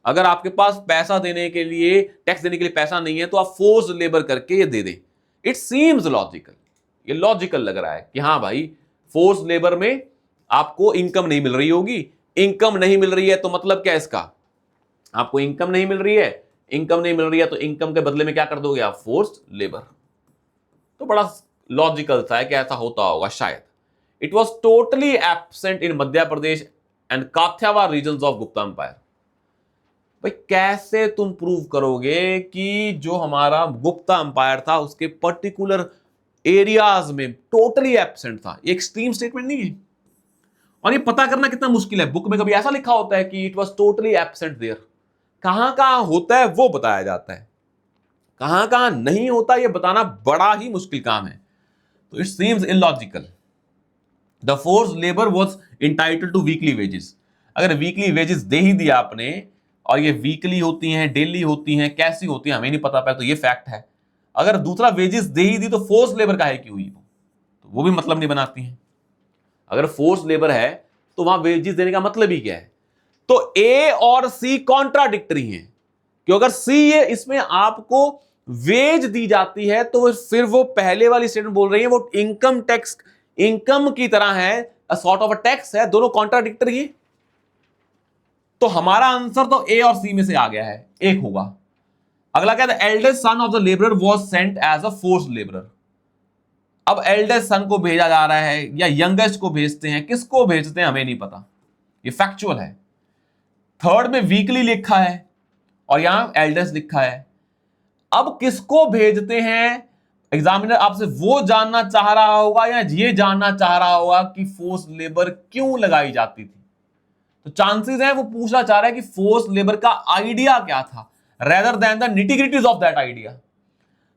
अगर आपके पास पैसा देने के लिए, टैक्स देने के लिए पैसा नहीं है, तो आप फोर्स लेबर करके ये दे दें। It seems logical. ये लॉजिकल लग रहा है कि हाँ भाई, फोर्स लेबर में आपको इनकम नहीं मिल रही होगी। इनकम नहीं मिल रही है तो मतलब क्या है इसका? आपको इनकम नहीं मिल रही है, इनकम नहीं मिल रही है तो इनकम के बदले में क्या कर दोगे आप? Force labour. तो बड़ा लॉजिकल था कि ऐसा होता होगा शायद। It was totally absent in Madhya Pradesh and Kathiawar regions of Gupta empire. भाई कैसे तुम प्रूव करोगे कि जो हमारा गुप्ता एम्पायर था उसके पर्टिकुलर एरियाज में टोटली एब्सेंट था? ये एक्सट्रीम स्टेटमेंट नहीं है। और ये पता करना कितना मुश्किल है। बुक में कभी ऐसा लिखा होता है कि it was totally absent there? कहां कहां होता है वो बताया जाता है, कहां कहां नहीं होता ये बताना बड़ा ही मुश्किल काम है। तो it seems illogical. The force labour was entitled to weekly wages. अगर वीकली वेजेस दे ही दिया आपने और ये वीकली होती हैं, डेली होती हैं, कैसी होती हैं हमें नहीं पता, पहले तो ये फैक्ट है। अगर दूसरा वेजेस दे ही दी तो फोर्स लेबर काहे की हुई तो वो भी मतलब नहीं बनाती हैं। अगर फोर्स लेबर है तो वहां वेजेस देने का मतलब ही क्या है? तो ए और सी कॉन्ट्राडिक्टरी हैं, क्योंकि अगर सी ये इसमें आपको वेज दी जाती है तो फिर वो पहले वाली स्टेटमेंट बोल रही है वो इनकम टैक्स, इनकम की तरह है, सॉर्ट ऑफ अ टैक्स है, दोनों कॉन्ट्राडिक्टरी है। तो हमारा आंसर तो ए और सी में से आ गया है, एक होगा। अगला क्या था? Eldest son of the labourer was sent as a force labourer. अब एल्डेस्ट सन को भेजा जा रहा है या यंगेस्ट को भेजते हैं, किसको भेजते हैं हमें नहीं पता, ये फैक्चुअल है। थर्ड में वीकली लिखा है और यहां एल्डेस्ट लिखा है। अब किसको भेजते हैं? एग्जामिनर आपसे वो जानना चाह रहा होगा या ये जानना चाह रहा होगा कि फोर्स लेबर क्यों लगाई जाती थी। तो चांसेस है वो पूछना चाह रहा है कि फोर्स लेबर का आइडिया क्या था, rather than the nitty gritties of that idea.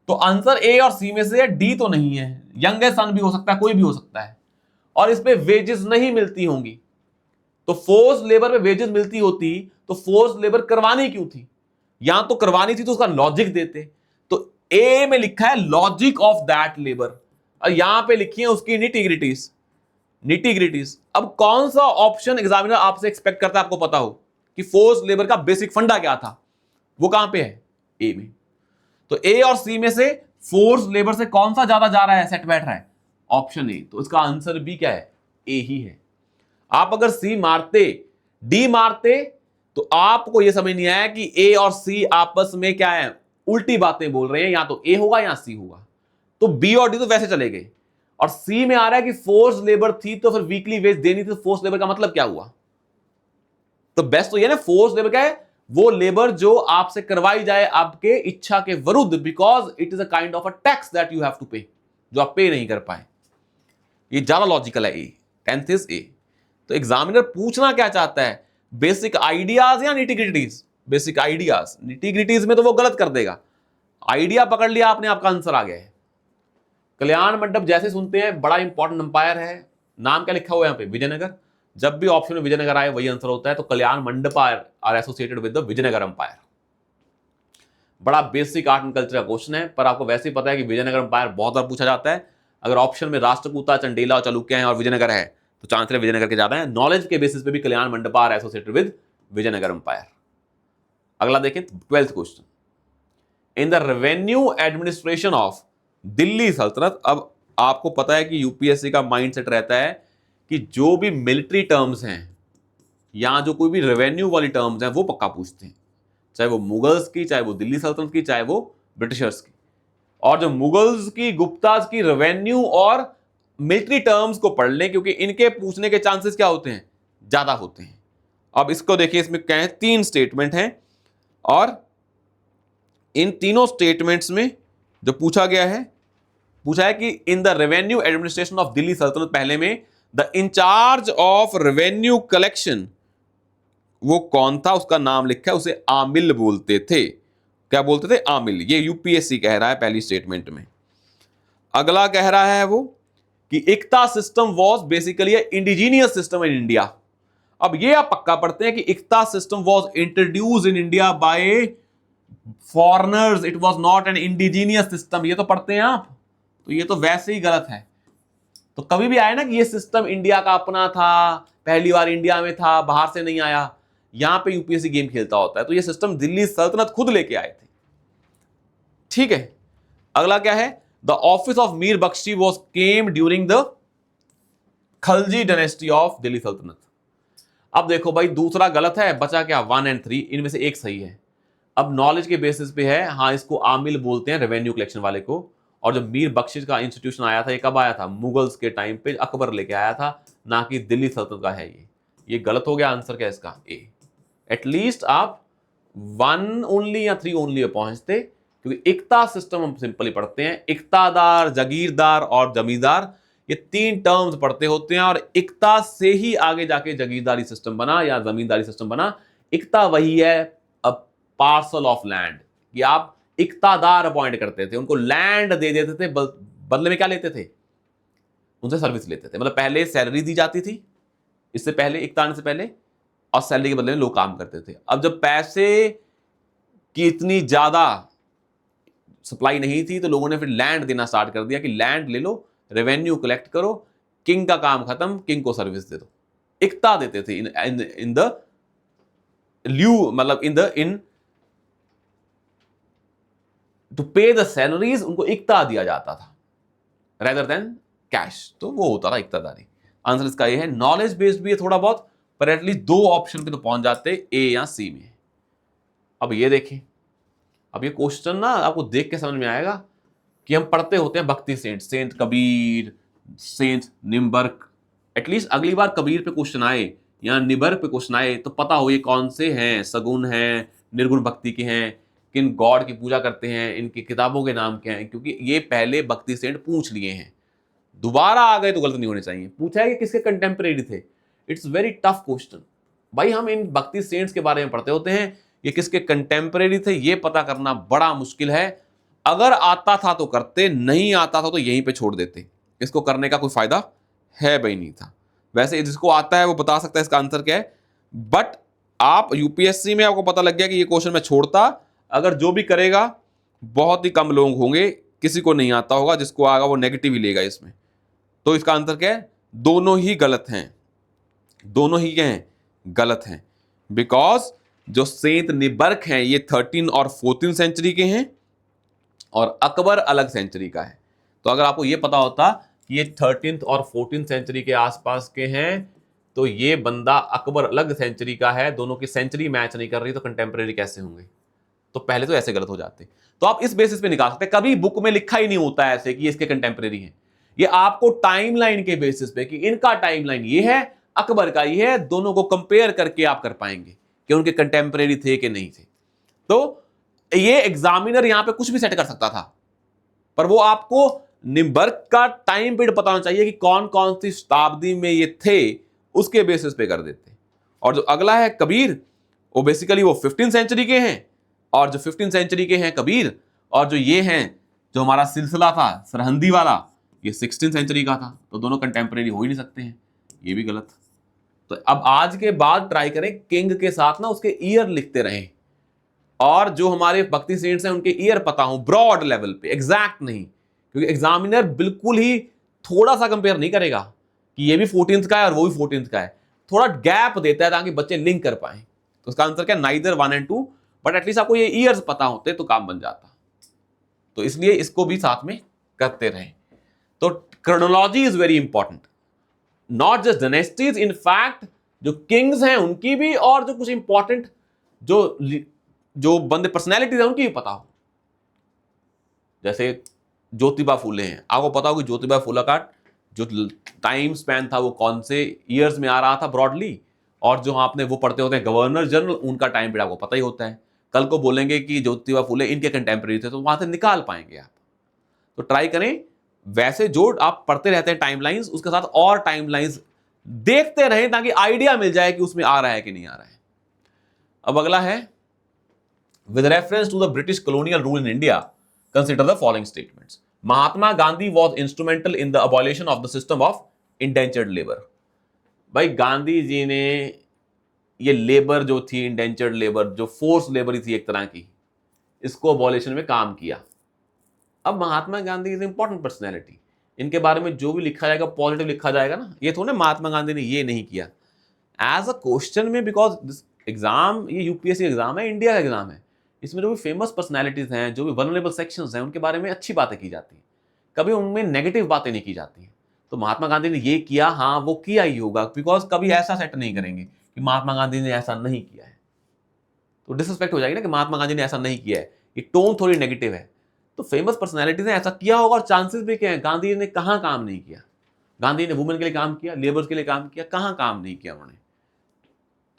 तो आंसर ए और सी में से डी तो नहीं है, यंगेस्ट सन भी हो सकता है, कोई भी हो सकता है, और इस पे वेजेस नहीं मिलती होंगी। तो फोर्स लेबर में वेजेस मिलती होती तो फोर्स लेबर करवानी क्यों थी? यहां तो करवानी थी तो उसका लॉजिक देते। तो ए में लिखा है लॉजिक ऑफ दैट लेबर और यहां पे लिखी है उसकी निटिग्रिटीज, निटिग्रिटीज। अब कौन सा ऑप्शन एग्जामिनर आपसे एक्सपेक्ट करता है आपको पता हो कि फोर्स लेबर का बेसिक फंडा क्या था, वो कहां पे है? ए में। तो ए और सी में से फोर्स लेबर से कौन सा ज्यादा जा रहा है, सेट बैठ रहा है? Option A. तो इसका आंसर भी क्या है? ए ही है। आप अगर सी मारते, डी मारते, तो आपको यह समझ नहीं आया कि ए और सी आपस में क्या है, उल्टी बातें बोल रहे हैं, या तो ए होगा या सी होगा। तो बी और डी तो वैसे चले गए, और सी में आ रहा है कि फोर्स लेबर थी तो फिर वीकली वेज देनी थी, तो फोर्स लेबर का मतलब क्या हुआ? तो बेस्ट तो ये ना, फोर्स लेबर क्या है? वो लेबर जो आपसे करवाई जाए आपके इच्छा के विरुद्ध, because it is a kind of a tax that you have to pay, जो आप पे नहीं कर पाए। ये ज्यादा लॉजिकल है। ए, 10th इज ए। तो एग्जामिनर पूछना क्या चाहता है? बेसिक आइडियाज या निटिग्रिटीज? Basic ideas. निटिग्रिटीज में तो वो गलत कर देगा, आइडिया पकड़ लिया आपने, आपका आंसर आ गया है। कल्याण मंडप जैसे सुनते हैं, बड़ा इंपॉर्टेंट अंपायर है। नाम क्या लिखा हुआ है यहाँ पे? विजयनगर। जब भी ऑप्शन में विजयनगर आए वही आंसर होता है। तो Kalyana Mandapa are associated with the Vijayanagara empire. बड़ा बेसिक आर्ट एंड कल्चर का क्वेश्चन है, पर आपको वैसे ही पता है कि विजयनगर अंपायर बहुत बार पूछा जाता है। अगर ऑप्शन में राष्ट्रकूटा, चंडेला और चालुक्य हैं और विजयनगर है तो चांस है विजयनगर के ज्यादा है। नॉलेज के बेसिस पे भी Kalyana Mandapa are associated with Vijayanagara empire. अगला देखें, 12th question. In the revenue administration of Delhi Sultanate. अब आपको पता है कि यूपीएससी का माइंडसेट रहता है कि जो भी मिलिट्री टर्म्स हैं या जो कोई भी रेवेन्यू वाली टर्म्स हैं वो पक्का पूछते हैं, चाहे वो मुगल्स की, चाहे वो दिल्ली सल्तनत की, चाहे वो ब्रिटिशर्स की। और जो मुगल्स की, गुप्ताज की रेवेन्यू और मिलिट्री टर्म्स को पढ़ लें, क्योंकि इनके पूछने के चांसेस क्या होते हैं? ज्यादा होते हैं। अब इसको देखिए, इसमें क्या है? 3 स्टेटमेंट हैं और इन तीनों स्टेटमेंट्स में जो पूछा गया है, पूछा है कि in the revenue administration of Delhi Sultanate, पहले में the in charge of revenue collection वो कौन था? उसका नाम लिखा है, उसे आमिल बोलते थे। क्या बोलते थे? आमिल। ये यूपीएससी कह रहा है पहली स्टेटमेंट में। अगला कह रहा है वो कि iqta system was basically indigenous system in India. अब ये आप पक्का पढ़ते हैं कि iqta system was introduce in India by foreigners, it was not an indigenous system. ये तो पढ़ते हैं आप, तो ये तो वैसे ही गलत है। तो कभी भी आए ना कि ये सिस्टम इंडिया का अपना था, पहली बार इंडिया में था, बाहर से नहीं आया, यहां पे यूपीएससी गेम खेलता होता है। तो ये सिस्टम दिल्ली सल्तनत खुद लेके आए थे। ठीक है। अगला क्या है? The office of Mir Bakshi was came during the Khalji dynasty of Delhi Sultanate. अब देखो भाई, दूसरा गलत है, बचा क्या? 1 और 3, इनमें से एक सही है। अब नॉलेज के बेसिस पे है, हाँ इसको आमिल बोलते हैं रेवेन्यू कलेक्शन वाले को। और जब मीर बख्शिश का इंस्टीट्यूशन आया था, ये कब आया था? मुगल्स के टाइम पे अकबर लेके आया था, ना कि दिल्ली सल्तनत का है ये गलत हो गया। आंसर क्या है इसका? ए। एटलीस्ट आप 1 ओनली या 3 ओनली पे पहुंचते, क्योंकि इक्ता सिस्टम हम सिंपली पढ़ते हैं। इक्तादार, जगीरदार और जमींदार, ये 3 टर्म्स पढ़ते होते हैं, और इक्ता से ही आगे जाके जगीरदारी सिस्टम बना या जमींदारी सिस्टम बना। इक्ता वही है अ पार्सल ऑफ लैंड, कि आप इक्तादार अपॉइंट करते थे, उनको लैंड दे देते थे, बदले में क्या लेते थे? उनसे सर्विस लेते थे। मतलब पहले सैलरी दी जाती थी, इससे पहले, इक्ता आने से पहले और सैलरी के बदले में लोग काम करते थे। अब जब पैसे की इतनी ज्यादा सप्लाई नहीं थी तो लोगों ने फिर लैंड देना स्टार्ट कर दिया कि लैंड ले लो, रेवेन्यू कलेक्ट करो, किंग का काम खत्म, किंग को सर्विस दे दो। इकता देते थे इन द ल्यू, मतलब इन टू पे द सैलरीज, उनको इकता दिया जाता था रेदर देन कैश। तो वो होता था इकतादारी। आंसर इसका ये है। नॉलेज बेस्ड भी है थोड़ा बहुत, पर एटलीस्ट दो ऑप्शन पे तो पहुंच जाते, ए या सी में। अब ये देखें, अब ये क्वेश्चन ना आपको देख के समझ में आएगा कि हम पढ़ते होते हैं bhakti saint, saint Kabir, saint Nimbarka. At least अगली बार कबीर पे क्वेश्चन आए या निबर्क पे क्वेश्चन आए तो पता हो ये कौन से हैं, सगुण हैं, निर्गुण भक्ति के हैं, किन गॉड की पूजा करते हैं, इनकी किताबों के नाम क्या हैं, क्योंकि ये पहले भक्ति सेंट पूछ लिए हैं। दोबारा आ गए तो गलत नहीं होने चाहिए। पूछा है कि किसके कंटेम्परेरी थे। इट्स वेरी टफ क्वेश्चन भाई। हम इन भक्ति सेंट्स के बारे में पढ़ते होते हैं, ये किसके कंटेम्परेरी थे ये पता करना बड़ा मुश्किल है। अगर आता था तो करते, नहीं आता था तो यहीं पे छोड़ देते। इसको करने का कोई फायदा है भाई नहीं था। वैसे जिसको आता है वो बता सकता है इसका आंसर क्या है। बट आप यूपीएससी में आपको पता लग गया कि ये क्वेश्चन मैं छोड़ता, अगर जो भी करेगा बहुत ही कम लोग होंगे, किसी को नहीं आता होगा, जिसको आएगा वो नेगेटिव ही लेगा इसमें। तो इसका आंसर क्या है? दोनों ही गलत हैं। दोनों ही क्या हैं? गलत हैं। बिकॉज जो सेंट निबर्क हैं ये 13 और 14 सेंचुरी के हैं और अकबर अलग सेंचुरी का है। तो अगर आपको ये पता होता कि ये 13th और 14th सेंचुरी के आसपास के हैं तो ये बंदा अकबर अलग सेंचुरी का है, दोनों की सेंचुरी मैच नहीं कर रही, तो कंटेम्परेरी कैसे होंगे? तो पहले तो ऐसे गलत हो जाते। तो आप इस बेसिस पे निकाल सकते हैं। कभी बुक में लिखा ही नहीं होता है ऐसे कि ये इसके कंटेम्परेरी हैं। ये आपको टाइमलाइन के बेसिस पे कि इनका टाइमलाइन ये है, अकबर का ये है, दोनों को कंपेयर करके आप कर पाएंगे कि उनके कंटेम्परेरी थे कि नहीं थे। तो ये एग्जामिनर यहां पे कुछ भी सेट कर सकता था, पर वो आपको निम्बर्क का टाइम पीरियड पता होना चाहिए कि कौन कौन सी शताब्दी में ये थे, उसके बेसिस पे कर देते। और जो अगला है कबीर, वो बेसिकली वो 15th सेंचुरी के हैं, और जो 15th सेंचुरी के हैं कबीर, और जो ये हैं जो हमारा सिलसिला था सरहंदी वाला, ये 16th सेंचुरी का था। तो दोनों कंटेम्परेरी हो ही नहीं सकते हैं, ये भी गलत। तो अब आज के बाद ट्राई करें किंग के साथ ना उसके ईयर लिखते रहें, और जो हमारे भक्ति सेंट्स हैं उनके ईयर पता हो ब्रॉड लेवल पे, एग्जैक्ट नहीं, क्योंकि एग्जामिनर बिल्कुल ही थोड़ा सा कंपेयर नहीं करेगा कि ये भी 14th का है और वो भी 14th का है। थोड़ा गैप देता है ताकि बच्चे लिंक कर पाए। तो उसका आंसर क्या? नाइदर 1 और 2, बट एटलीस्ट आपको ये ईयर्स पता होते तो काम बन जाता। तो इसलिए इसको भी साथ में करते रहें। तो chronology is very important, not just dynasties, in fact जो किंग्स हैं उनकी भी, और जो कुछ इंपॉर्टेंट जो बंदे पर्सनैलिटीज हैं उनकी भी पता हो। जैसे ज्योतिबा फूले हैं, आपको पता हो कि ज्योतिबा फूले का जो टाइम स्पैन था वो कौन से ईयर्स में आ रहा था ब्रॉडली, और जो आपने वो पढ़ते होते हैं गवर्नर जनरल, उनका टाइम पीरियड आपको पता ही होता है। कल को बोलेंगे कि ज्योतिबा फूले इनके कंटेम्परेरी थे तो वहां से निकाल पाएंगे आप। तो ट्राई करें वैसे जो आप पढ़ते रहते हैं टाइमलाइंस, उसके साथ और टाइमलाइंस देखते रहें ताकि आइडिया मिल जाए कि उसमें आ रहा है कि नहीं आ रहा है। अब अगला है, with reference to the British colonial rule in India consider the following statements. Mahatma Gandhi was instrumental in the abolition of the system of indentured labour. भाई गांधी जी ने ये लेबर जो थी, इंडेंचर्ड लेबर, जो फोर्स लेबर थी एक तरह की, इसको अबॉलिशन में काम किया। अब Mahatma Gandhi is important personality, इनके बारे में जो भी लिखा जाएगा पॉजिटिव लिखा जाएगा ना। ये थोड़ा महात्मा गांधी ने ये नहीं किया एज अ क्वेश्चन में, बिकॉज दिस एग्जाम ये यूपीएससी एग्जाम है, इंडिया का एग्जाम है। इसमें जो भी फेमस पर्सनैलिटीज हैं, जो भी वल्नरेबल सेक्शंस हैं, उनके बारे में अच्छी बातें की जाती हैं, कभी उनमें नेगेटिव बातें नहीं की जाती हैं। तो महात्मा गांधी ने ये किया, हाँ वो किया ही होगा, बिकॉज कभी ऐसा सेट नहीं करेंगे कि महात्मा गांधी ने ऐसा नहीं किया है, तो डिसरिस्पेक्ट हो जाएगी ना कि महात्मा गांधी ने ऐसा नहीं किया है, ये टोन थोड़ी नेगेटिव है। तो फेमस पर्सनैलिटीज ने ऐसा किया होगा और चांसेस भी क्या है। गांधी ने कहाँ काम नहीं किया? गांधी ने वुमेन के लिए काम किया, लेबर्स के लिए काम किया, कहाँ काम नहीं किया उन्होंने?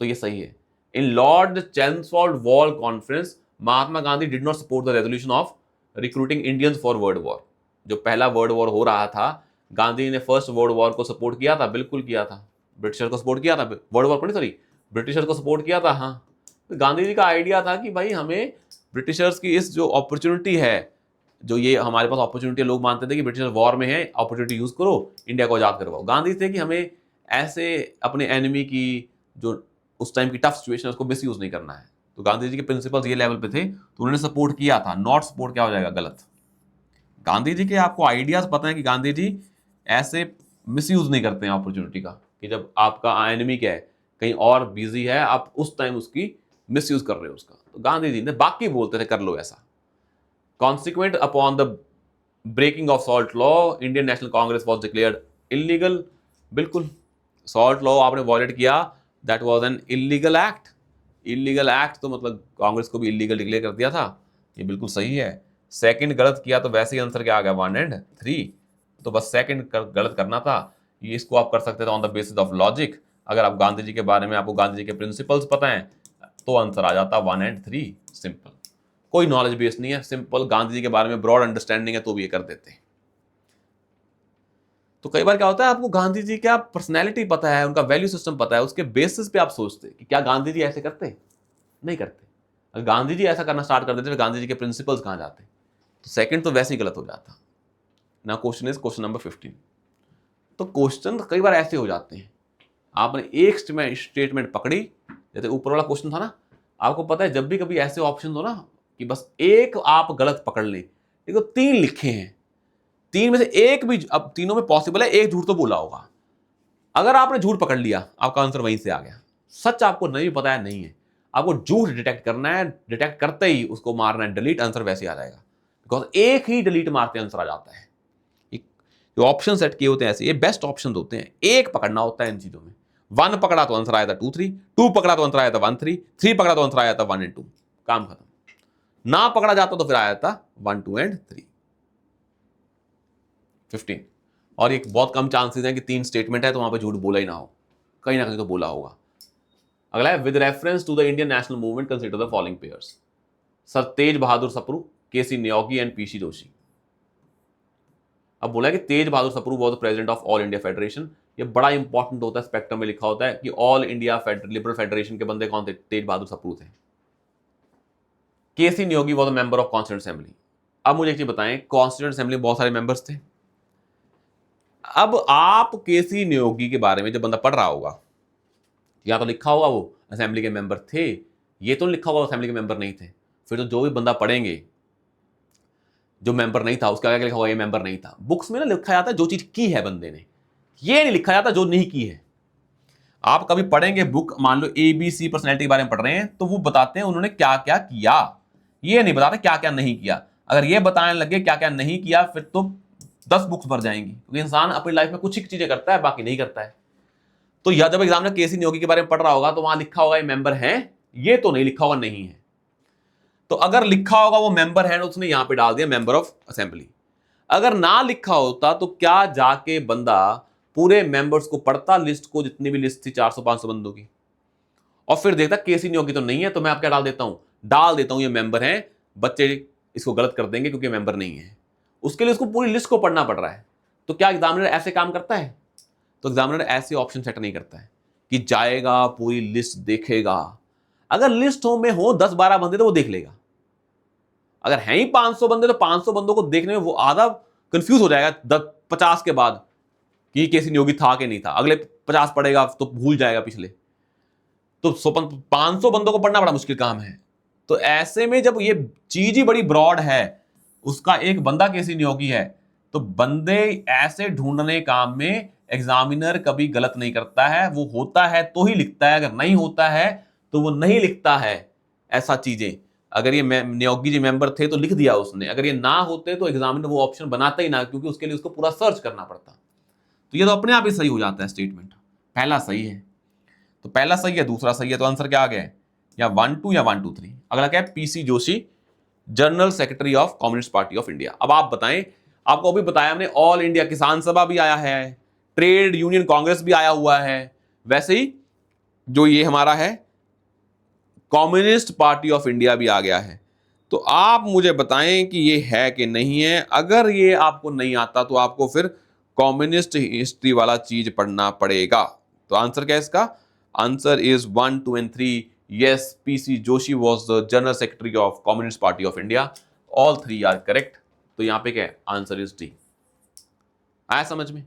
तो ये सही है। In Lord Chelmsford war conference Mahatma Gandhi did not support the resolution of recruiting Indians for world war. जो पहला वर्ल्ड वॉर हो रहा था, गांधी ने फर्स्ट वर्ल्ड वॉर को सपोर्ट किया था, बिल्कुल किया था। ब्रिटिशर को सपोर्ट किया था, वर्ल्ड वॉर को नहीं, सॉरी, ब्रिटिशर को सपोर्ट किया था। हाँ, तो गांधी जी का आइडिया था कि भाई हमें ब्रिटिशर्स की इस जो अपॉर्चुनिटी है, जो ये हमारे पास अपॉर्चुनिटी, लोग मानते थे कि ब्रिटिशर वॉर में है, अपॉर्चुनिटी यूज करो, इंडिया को आजाद करवाओ। गांधी थे कि हमें ऐसे अपने एनिमी की जो उस टाइम की टफ सिचुएशन, उसको मिस यूज नहीं करना है। तो गांधी जी के प्रिंसिपल्स ये लेवल पे थे तो उन्होंने सपोर्ट किया था। नॉट सपोर्ट क्या हो जाएगा, गलत। गांधी जी के आपको आइडियाज पता है कि गांधी जी ऐसे मिस यूज नहीं करते हैं अपॉर्चुनिटी का, कि जब आपका एनिमी क्या है कहीं और बिजी है, आप उस टाइम उसकी मिस यूज कर रहे हो उसका। तो गांधी जी ने बाकी बोलते थे कर लो ऐसा। Consequent upon the breaking of salt law, Indian National Congress was declared illegal. बिल्कुल, सॉल्ट लॉ आपने वॉयलेट किया, that was an illegal act. Illegal act तो मतलब कांग्रेस को भी इलीगल डिक्लेयर कर दिया था, ये बिल्कुल सही है। सेकंड गलत किया तो वैसे ही आंसर क्या आ गया, 1 एंड 3। तो बस सेकंड गलत करना था। ये इसको आप कर सकते थे on the basis of logic. अगर आप गांधी जी के बारे में, आपको गांधी जी के प्रिंसिपल्स पता है तो आंसर आ जाता 1 एंड 3। सिंपल, कोई नॉलेज बेस नहीं है, सिंपल गांधी जी के बारे में ब्रॉड अंडरस्टैंडिंग है तो भी ये कर देते हैं। तो कई बार क्या होता है, आपको गांधी जी का पर्सनैलिटी पता है, उनका वैल्यू सिस्टम पता है, उसके बेसिस पे आप सोचते कि क्या गांधी जी ऐसे करते, नहीं करते। अगर गांधी जी ऐसा करना स्टार्ट कर देते तो गांधी जी के प्रिंसिपल्स कहां जाते, तो सेकंड तो वैसे ही गलत हो जाता। ना क्वेश्चन इज क्वेश्चन नंबर 15। तो क्वेश्चन कई बार ऐसे हो जाते हैं, आपने एक स्टेटमेंट पकड़ी, जैसे ऊपर वाला क्वेश्चन था ना, आपको पता है जब भी कभी ऐसे ऑप्शन हो ना कि बस एक आप गलत पकड़ लें, देखो 3 लिखे हैं, 3 में से एक भी, अब तीनों में पॉसिबल है एक झूठ तो बोला होगा। अगर आपने झूठ पकड़ लिया, आपका आंसर वहीं से आ गया। सच आपको नहीं पता है, नहीं है, आपको झूठ डिटेक्ट करना है, डिटेक्ट करते ही उसको मारना है डिलीट, आंसर वैसे आ जाएगा। बिकॉज एक ही डिलीट मारते आंसर आ जाता है। जो ऑप्शन सेट किए होते हैं ऐसे, ये बेस्ट ऑप्शन होते हैं। एक पकड़ना होता है इन चीजों में। 1 पकड़ा तो आंसर आया था 2 3, 2 पकड़ा तो आंसर आया था 1 3, 3 पकड़ा तो आंसर आया था 1 एंड 2। काम खत्म। ना पकड़ा जाता तो फिर आया था 1 2 एंड 3। 15। और एक बहुत कम चांसेस है कि 3 स्टेटमेंट है तो वहां पे झूठ बोला ही ना हो, कहीं ना कहीं तो बोला होगा। अगला है, with reference to the Indian national movement consider the following pairs. Sir Tej Bahadur Sapru, KC Niyogi and PC Joshi. अब बोला है कि Tej Bahadur Sapru was president of All India Federation. ये बड़ा इंपॉर्टेंट होता है, स्पेक्ट्रम में लिखा होता है कि ऑल इंडिया लिबरल फेडरेशन के बंदे कौन थे, तेज बहादुर सप्रू थे। KC Niyogi was member of constituent assembly. अब मुझे एक चीज बताएं, कॉन्स्टिट्यूएंट असेंबली में बहुत सारे मेंबर्स थे। अब आप केसी न्योगी के बारे में जब बंदा पढ़ रहा होगा, या तो लिखा होगा वो असेंबली के मेंबर थे, ये तो लिखा होगा असेंबली के मेंबर नहीं थे। फिर तो जो भी बंदा पढ़ेंगे जो मेंबर नहीं था उसका क्या लिखा होगा, ये मेंबर नहीं था। बुक्स में ना लिखा जाता है जो चीज की है बंदे ने, ये नहीं लिखा जाता जो नहीं की है। आप कभी पढ़ेंगे बुक, मान लो ABC पर्सनैलिटी के बारे में पढ़ रहे हैं, तो वो बताते हैं उन्होंने क्या क्या किया, ये नहीं बताते क्या क्या नहीं किया। अगर ये बताने लगे क्या क्या नहीं किया, फिर तो 10 बुक्स भर जाएंगी, क्योंकि इंसान अपनी लाइफ में कुछ ही चीजें करता है, बाकी नहीं करता है। तो या जब एग्जामिनर केसी न्योगी के बारे में पढ़ रहा होगा तो वहां लिखा होगा ये मेंबर है, ये तो नहीं लिखा होगा नहीं है। तो अगर लिखा होगा वो मेंबर है, उसने यहां पे डाल दिया मेंबर ऑफ असेंबली। अगर ना लिखा होता तो क्या जाके बंदा पूरे मेंबर्स को पढ़ता, लिस्ट को, जितनी भी लिस्ट थी 400-500 बंदों की, और फिर देखता केसी न्योगी तो नहीं है, तो मैं आप क्या डाल देता हूं ये मेंबर है। बच्चे इसको गलत कर देंगे क्योंकि मेंबर नहीं है, उसके लिए उसको पूरी लिस्ट को पढ़ना पड़ रहा है। तो क्या एग्जामिनर ऐसे काम करता है? तो एग्जामिनर ऐसे ऑप्शन सेट नहीं करता है कि जाएगा पूरी लिस्ट देखेगा। अगर लिस्ट में हो 10-12 बंदे तो वो देख लेगा। अगर हैं ही 500 बंदे तो 500 बंदों को देखने में वो आधा कंफ्यूज हो जाएगा 50 के बाद कि केसी न्योगी था कि नहीं था। अगले 50 पढ़ेगा तो भूल जाएगा पिछले। तो 500 बंदों को पढ़ना बड़ा मुश्किल काम है। तो ऐसे में जब ये चीज ही बड़ी ब्रॉड है, उसका एक बंदा केसी न्योगी है, तो बंदे ऐसे ढूंढने काम में एग्जामिनर कभी गलत नहीं करता है। वो होता है तो ही लिखता है, अगर नहीं होता है तो वो नहीं लिखता है ऐसा चीजें। अगर ये न्योगी जी मेंबर थे तो लिख दिया उसने, अगर ये ना होते तो एग्जामिनर वो ऑप्शन बनाता ही ना, क्योंकि उसके लिए उसको पूरा सर्च करना पड़ता। तो ये तो अपने आप ही सही हो जाता है स्टेटमेंट। पहला सही है, तो पहला सही है, दूसरा सही है, तो आंसर क्या आ गया है, या 1 2 या 1 2 3। अगला क्या है, PC Joshi, general secretary of Communist Party of India. अब आप बताएं, आपको अभी बताया हमने ऑल इंडिया किसान सभा भी आया है, ट्रेड यूनियन कांग्रेस भी आया हुआ है, वैसे ही जो ये हमारा है कम्युनिस्ट पार्टी ऑफ इंडिया भी आ गया है। तो आप मुझे बताएं कि ये है कि नहीं है। अगर ये आपको नहीं आता तो आपको फिर कम्युनिस्ट हिस्ट्री वाला चीज पढ़ना पड़ेगा। तो आंसर क्या है इसका, answer is 1 2 and 3। Yes, PC Joshi was the general secretary of Communist Party of India. All 3 are correct. तो यहां पे क्या है, आंसर इज डी। आया समझ में?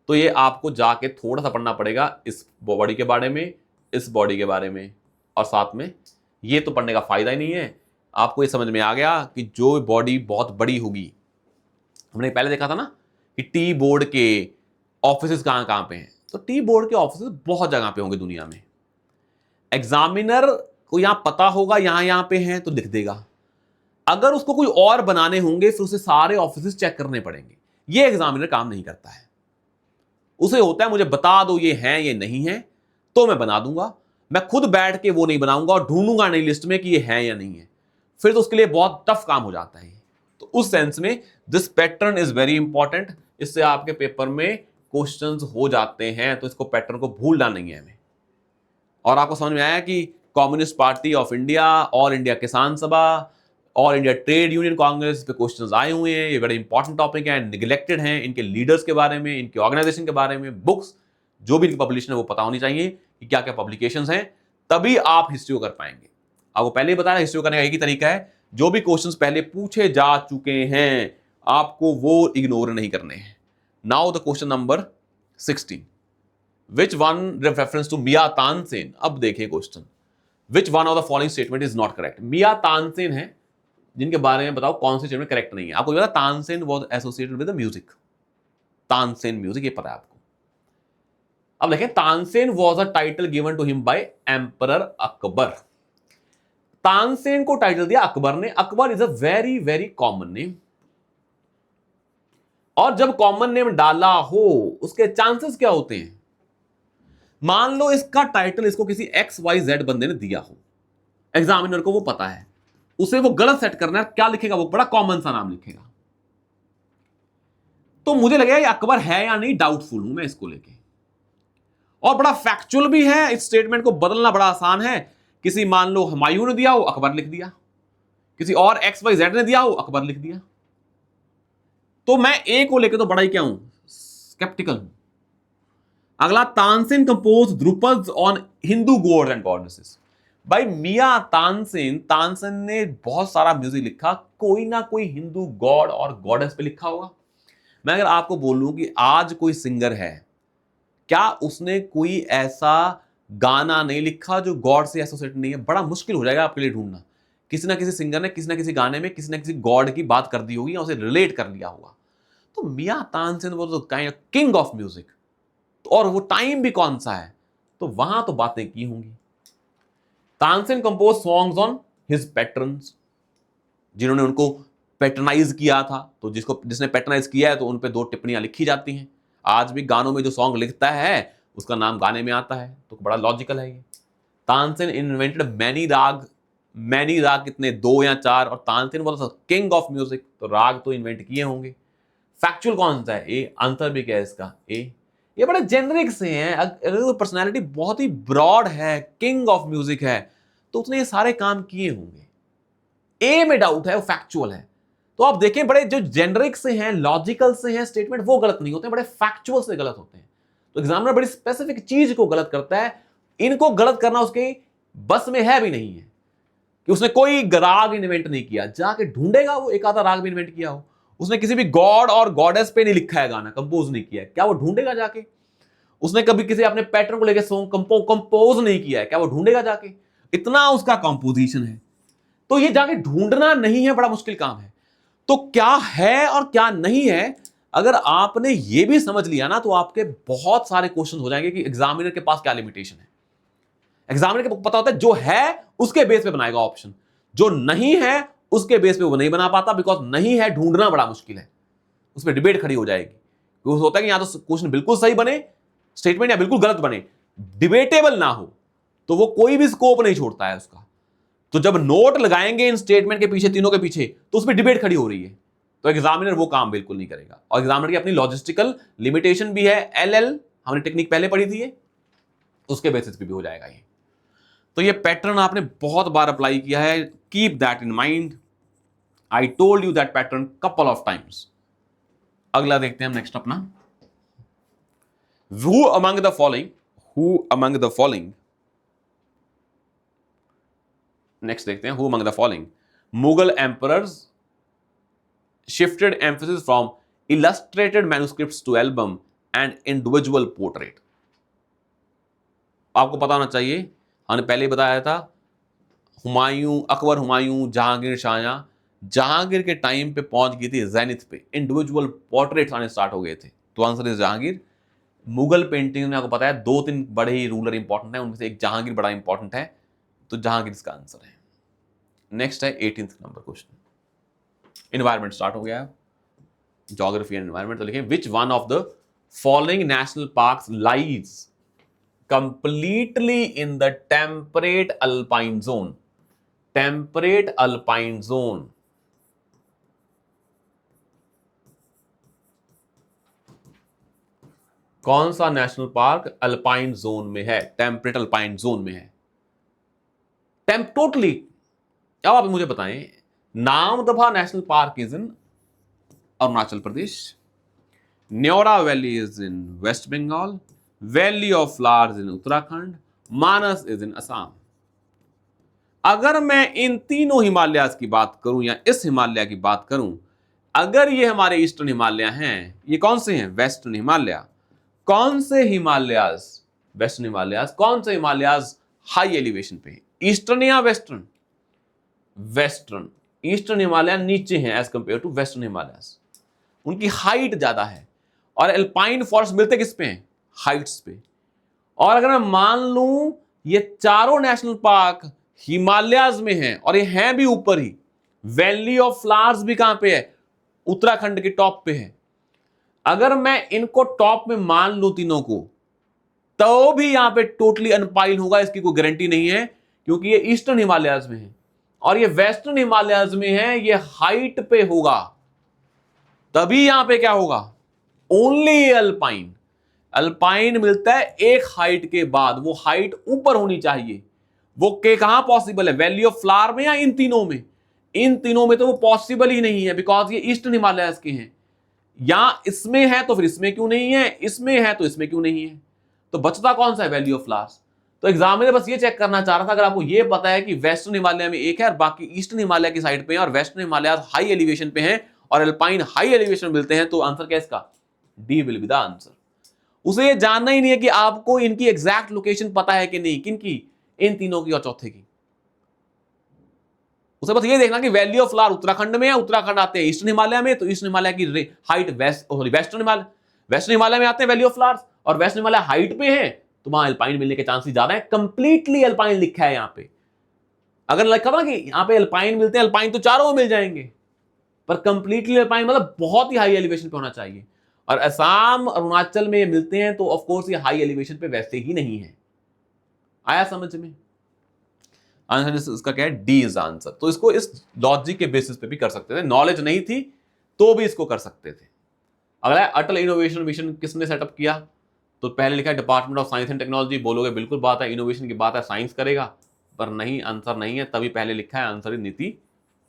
तो ये आपको जाके थोड़ा सा पढ़ना पड़ेगा इस बॉडी के बारे में, इस बॉडी के बारे में, और साथ में ये तो पढ़ने का फायदा ही नहीं है। आपको ये समझ में आ गया कि जो बॉडी बहुत बड़ी होगी, हमने पहले देखा था ना कि टी बोर्ड के ऑफिस कहां कहां पे हैं, तो टी बोर्ड के ऑफिस बहुत जगह पे होंगे दुनिया में। एग्जामिनर को यहां पता होगा यहां यहां पे हैं तो लिख देगा। अगर उसको कोई और बनाने होंगे फिर उसे सारे ऑफिस चेक करने पड़ेंगे। ये एग्जामिनर काम नहीं करता है। उसे होता है मुझे बता दो ये हैं ये नहीं है तो मैं बना दूंगा, मैं खुद बैठ के वो नहीं बनाऊंगा और ढूंढूंगा नहीं लिस्ट में कि ये है या नहीं है, फिर तो उसके लिए बहुत टफ काम हो जाता है। तो उस सेंस में this pattern is very important. इससे आपके पेपर में क्वेश्चंस हो जाते हैं, तो इसको पैटर्न को भूलना नहीं है हमें। और आपको समझ में आया कि communist Party of India, all India किसान सभा, all India trade union Congress पे क्वेश्चंस आए हुए हैं। ये बड़े इंपॉर्टेंट टॉपिक हैं, निगलेक्टेड हैं। इनके लीडर्स के बारे में, इनके ऑर्गेनाइजेशन के बारे में, बुक्स जो भी इनकी पब्लिकेशन है वो पता होनी चाहिए कि क्या क्या पब्लिकेशंस हैं, तभी आप हिस्ट्री को कर पाएंगे। आपको पहले ही बताया हिस्ट्री करने का एक ही तरीका है, जो भी क्वेश्चंस पहले पूछे जा चुके हैं आपको वो इग्नोर नहीं करने हैं। Now the question number 16, which one reference to Miyan Tansen. अब देखिए question, which one of the following statement is not correct. Miyan Tansen है जिनके बारे में बताओ कौन सी स्टेटमेंट करेक्ट नहीं है। आपको पता Tansen was associated with the music, Tansen music, ये पता है आपको। अब देखें, Tansen was a title given to him by emperor Akbar. Tansen को टाइटल दिया अकबर ने। Akbar is a very very common name, और जब कॉमन नेम डाला हो उसके चांसेस क्या होते हैं। मान लो इसका टाइटल इसको किसी XYZ बंदे ने दिया हो, एग्जामिनर को वो पता है, उसे वो गलत सेट करना है, क्या लिखेगा वो, बड़ा कॉमन सा नाम लिखेगा। तो मुझे लगेगा ये अकबर है या नहीं, डाउटफुल हूं मैं इसको लेके। और बड़ा फैक्चुअल भी है, इस स्टेटमेंट को बदलना बड़ा आसान है। किसी मान लो हुमायूं ने दिया हो, अकबर लिख दिया, किसी और XYZ ने दिया हो, अकबर लिख दिया। तो मैं ए को लेकर तो बड़ा ही क्या हूं, स्केप्टिकल हूं। अगला, Tansen compose dhrupads on Hindu gods and goddesses. भाई मिया तानसेन, तानसेन ने बहुत सारा म्यूजिक लिखा, कोई ना कोई हिंदू गॉड और गॉडेस पे लिखा होगा। मैं अगर आपको बोलूं कि आज कोई सिंगर है, क्या उसने कोई ऐसा गाना नहीं लिखा जो गॉड से एसोसिएटेड नहीं है, बड़ा मुश्किल हो जाएगा आपके लिए ढूंढना। किसी ना किसी सिंगर ने किसी ना किसी गाने में किसी ना किसी गॉड की बात कर दी होगी या उसे रिलेट कर लिया होगा। तो Miyan Tansen was the kind of king of music, और वो टाइम भी कौन सा है, तो वहां तो बातें की होंगी। Tansen compose songs on his patrons, जिन्होंने उनको पैटर्नाइज किया था, तो जिसने पैटर्नाइज किया है तो उन पे 2 टिप्पणियां लिखी जाती हैं। आज भी गानों में जो सॉन्ग लिखता है उसका नाम गाने में आता है, तो बड़ा लॉजिकल है ये। तानसेन इन्वेंटेड मैनी राग कितने, 2 या 4, और Tansen was king of music, तो राग तो इन्वेंट किए होंगे। फैक्चुअल कौन सा है, ए। आंसर भी क्या है इसका, ए। ये बड़े जेनरिक से हैं। अगर पर्सनैलिटी बहुत ही ब्रॉड है, किंग ऑफ म्यूजिक है, तो उसने ये सारे काम किए होंगे। ए में डाउट है, वो फैक्चुअल है। तो आप देखें, बड़े जो जेनरिक से हैं, लॉजिकल से हैं स्टेटमेंट, वो गलत नहीं होते, बड़े फैक्चुअल से गलत होते हैं। तो एग्जामिनर बड़ी स्पेसिफिक चीज को गलत करता है। इनको गलत करना उसके बस में है भी नहीं है कि उसने कोई राग इन्वेंट नहीं किया, जाके ढूंढेगा वो एक आधा राग भी इन्वेंट किया हो। उसने किसी भी गॉड और गॉडेस पे नहीं लिखा है गाना, कंपोज नहीं किया है, क्या वो ढूंढेगा जाके। उसने कभी किसी अपने पैटर्न को लेकर सॉन्ग कंपोज नहीं किया है, क्या वो ढूंढेगा जाके। इतना उसका कंपोजिशन है, तो ये जाके ढूंढना नहीं है, बड़ा मुश्किल काम है। तो क्या है और क्या नहीं है, अगर आपने ये भी समझ लिया ना, तो आपके बहुत सारे क्वेश्चन हो जाएंगे कि एग्जामिनर के पास क्या लिमिटेशन है। एग्जामिनर को पता होता है जो है उसके बेस पे बनाएगा ऑप्शन, जो नहीं है उसके बेस पे वो नहीं बना पाता, बिकॉज नहीं है ढूंढना बड़ा मुश्किल है, उस पर डिबेट खड़ी हो जाएगी। क्योंकि होता है कि या तो क्वेश्चन बिल्कुल सही बने स्टेटमेंट, या बिल्कुल गलत बने, डिबेटेबल ना हो, तो वो कोई भी स्कोप नहीं छोड़ता है उसका। तो जब नोट लगाएंगे इन स्टेटमेंट के पीछे, तीनों के पीछे, तो उसमें डिबेट खड़ी हो रही है, तो एग्जामिनर वो काम बिल्कुल नहीं करेगा। और एग्जामिनर की अपनी लॉजिस्टिकल लिमिटेशन भी है, LL हमने टेक्निक पहले पढ़ी थी, ये उसके बेसिस पे भी हो जाएगा ये। तो ये पैटर्न आपने बहुत बार अप्लाई किया है, keep that in mind. I told you that pattern couple of times. अगला देखते हैं हम नेक्स्ट अपना, who among the following, next देखते हैं, who among the following Mughal emperors shifted emphasis from illustrated manuscripts to album and individual portrait। आपको पता होना चाहिए, हमने पहले ही बताया था, हुमायूं, अकबर, हुमायूं, जहांगीर, शाहजहां, जहांगीर के टाइम पे पहुंच गई थी जेनिथ पे, इंडिविजुअल पोर्ट्रेट्स आने स्टार्ट हो गए थे, तो answer is Jahangir. Mughal painting में आपको पता है 2-3 बड़े ही रूलर इंपॉर्टेंट है, उनमें से एक जहांगीर बड़ा इंपॉर्टेंट है, तो जहांगीर इसका आंसर है। नेक्स्ट है 18th number question, environment start हो गया है, ज्योग्राफी एंड एनवायरमेंट। तो लिखें विच one of the following national parks lies completely in the temperate alpine zone. Temperate alpine zone, कौन सा नेशनल पार्क अल्पाइन जोन में है, टेम्परेट अल्पाइन जोन में है, टोटली। अब आप मुझे बताएं, Namdapha National Park is in Arunachal Pradesh, Neora Valley is in West Bengal, Valley of Flowers in Uttarakhand, Manas is in Assam. अगर मैं इन तीनों हिमालयाज की बात करूं या इस हिमालय की बात करूं, अगर ये हमारे ईस्टर्न हिमालय हैं, ये कौन से हैं, वेस्टर्न हिमालय। कौन से हिमालयाज, वेस्टर्न हिमालयाज, कौन से हिमालयाज हाई एलिवेशन पे, ईस्टर्न या वेस्टर्न, वेस्टर्न। ईस्टर्न हिमालय नीचे हैं as compare to western Himalayas, उनकी हाइट ज्यादा है, और एल्पाइन फॉरेस्ट मिलते किस पे हैं, हाइट्स पे। और अगर मैं मान लूं ये चारों नेशनल पार्क हिमालयाज में हैं और ये हैं भी ऊपर ही, वैली ऑफ फ्लावर्स भी कहां पे है, उत्तराखंड के टॉप पे है। अगर मैं इनको टॉप में मान लूं तीनों को, तो भी यहां पे टोटली अनपाइल होगा, इसकी कोई गारंटी नहीं है, क्योंकि ये ईस्टर्न हिमालयाज में है और ये वेस्टर्न हिमालयाज में है, ये हाइट पे होगा, तभी यहां पे क्या होगा, ओनली अल्पाइन। अल्पाइन मिलता है एक हाइट के बाद, वो हाइट ऊपर होनी चाहिए। वो के कहां पॉसिबल है, वैली ऑफ फ्लावर में या इन तीनों में, इन तीनों में तो वो पॉसिबल ही नहीं है, बिकॉज ये ईस्टर्न हिमालयाज के हैं। या इसमें है तो फिर इसमें क्यों नहीं है, इसमें है तो इसमें क्यों नहीं है, तो बचता कौन सा है, वैली ऑफ फ्लावर्स। तो एग्जामिनर बस ये चेक करना चाह रहा था, अगर आपको ये पता है कि वेस्टर्न हिमालय में एक है और बाकी ईस्टर्न हिमालय की साइड पे है, और वेस्टर्न हिमालय हाई एलिवेशन पे हैं और अल्पाइन हाई एलिवेशन मिलते हैं, तो आंसर क्या है इसका, D will be the answer. उसे ये जानना ही नहीं है कि आपको इनकी एग्जैक्ट लोकेशन पता है कि नहीं, किनकी, इन तीनों की और चौथे की। उसे बस ये देखना कि वैली ऑफ फ्लावर उत्तराखंड में है, उत्तराखंड आते हैं ईस्टर्न हिमालय में, तो ईस्टर्न हिमालय की हाइट वेस्टर्न हिमालय में आते हैं वैली ऑफ फ्लावर्स, और वेस्टर्न हिमालय हाइट पे है, तो वहां अल्पाइन मिलने के चांसेस ज्यादा है। कंप्लीटली अल्पाइन लिखा है यहां पे, अगर लिखा था कि यहां पे अल्पाइन मिलते हैं, अल्पाइन तो चारों में मिल जाएंगे, पर कंप्लीटली अल्पाइन मतलब बहुत ही हाई एलिवेशन पे होना चाहिए, और असम अरुणाचल में मिलते हैं, तो ऑफकोर्स ये हाई एलिवेशन पे वैसे ही नहीं है। आया समझ में, आंसर इसका क्या है, डी इज आंसर। तो इसको इस लॉजिक के बेसिस पे भी कर सकते थे, नॉलेज नहीं थी तो भी इसको कर सकते थे। अगला अटल इनोवेशन मिशन किसने सेटअप किया, तो पहले लिखा है department of science and technology. बोलोगे बिल्कुल बात है, इनोवेशन की बात है, साइंस करेगा, पर नहीं, आंसर नहीं है, तभी पहले लिखा है आंसर नीति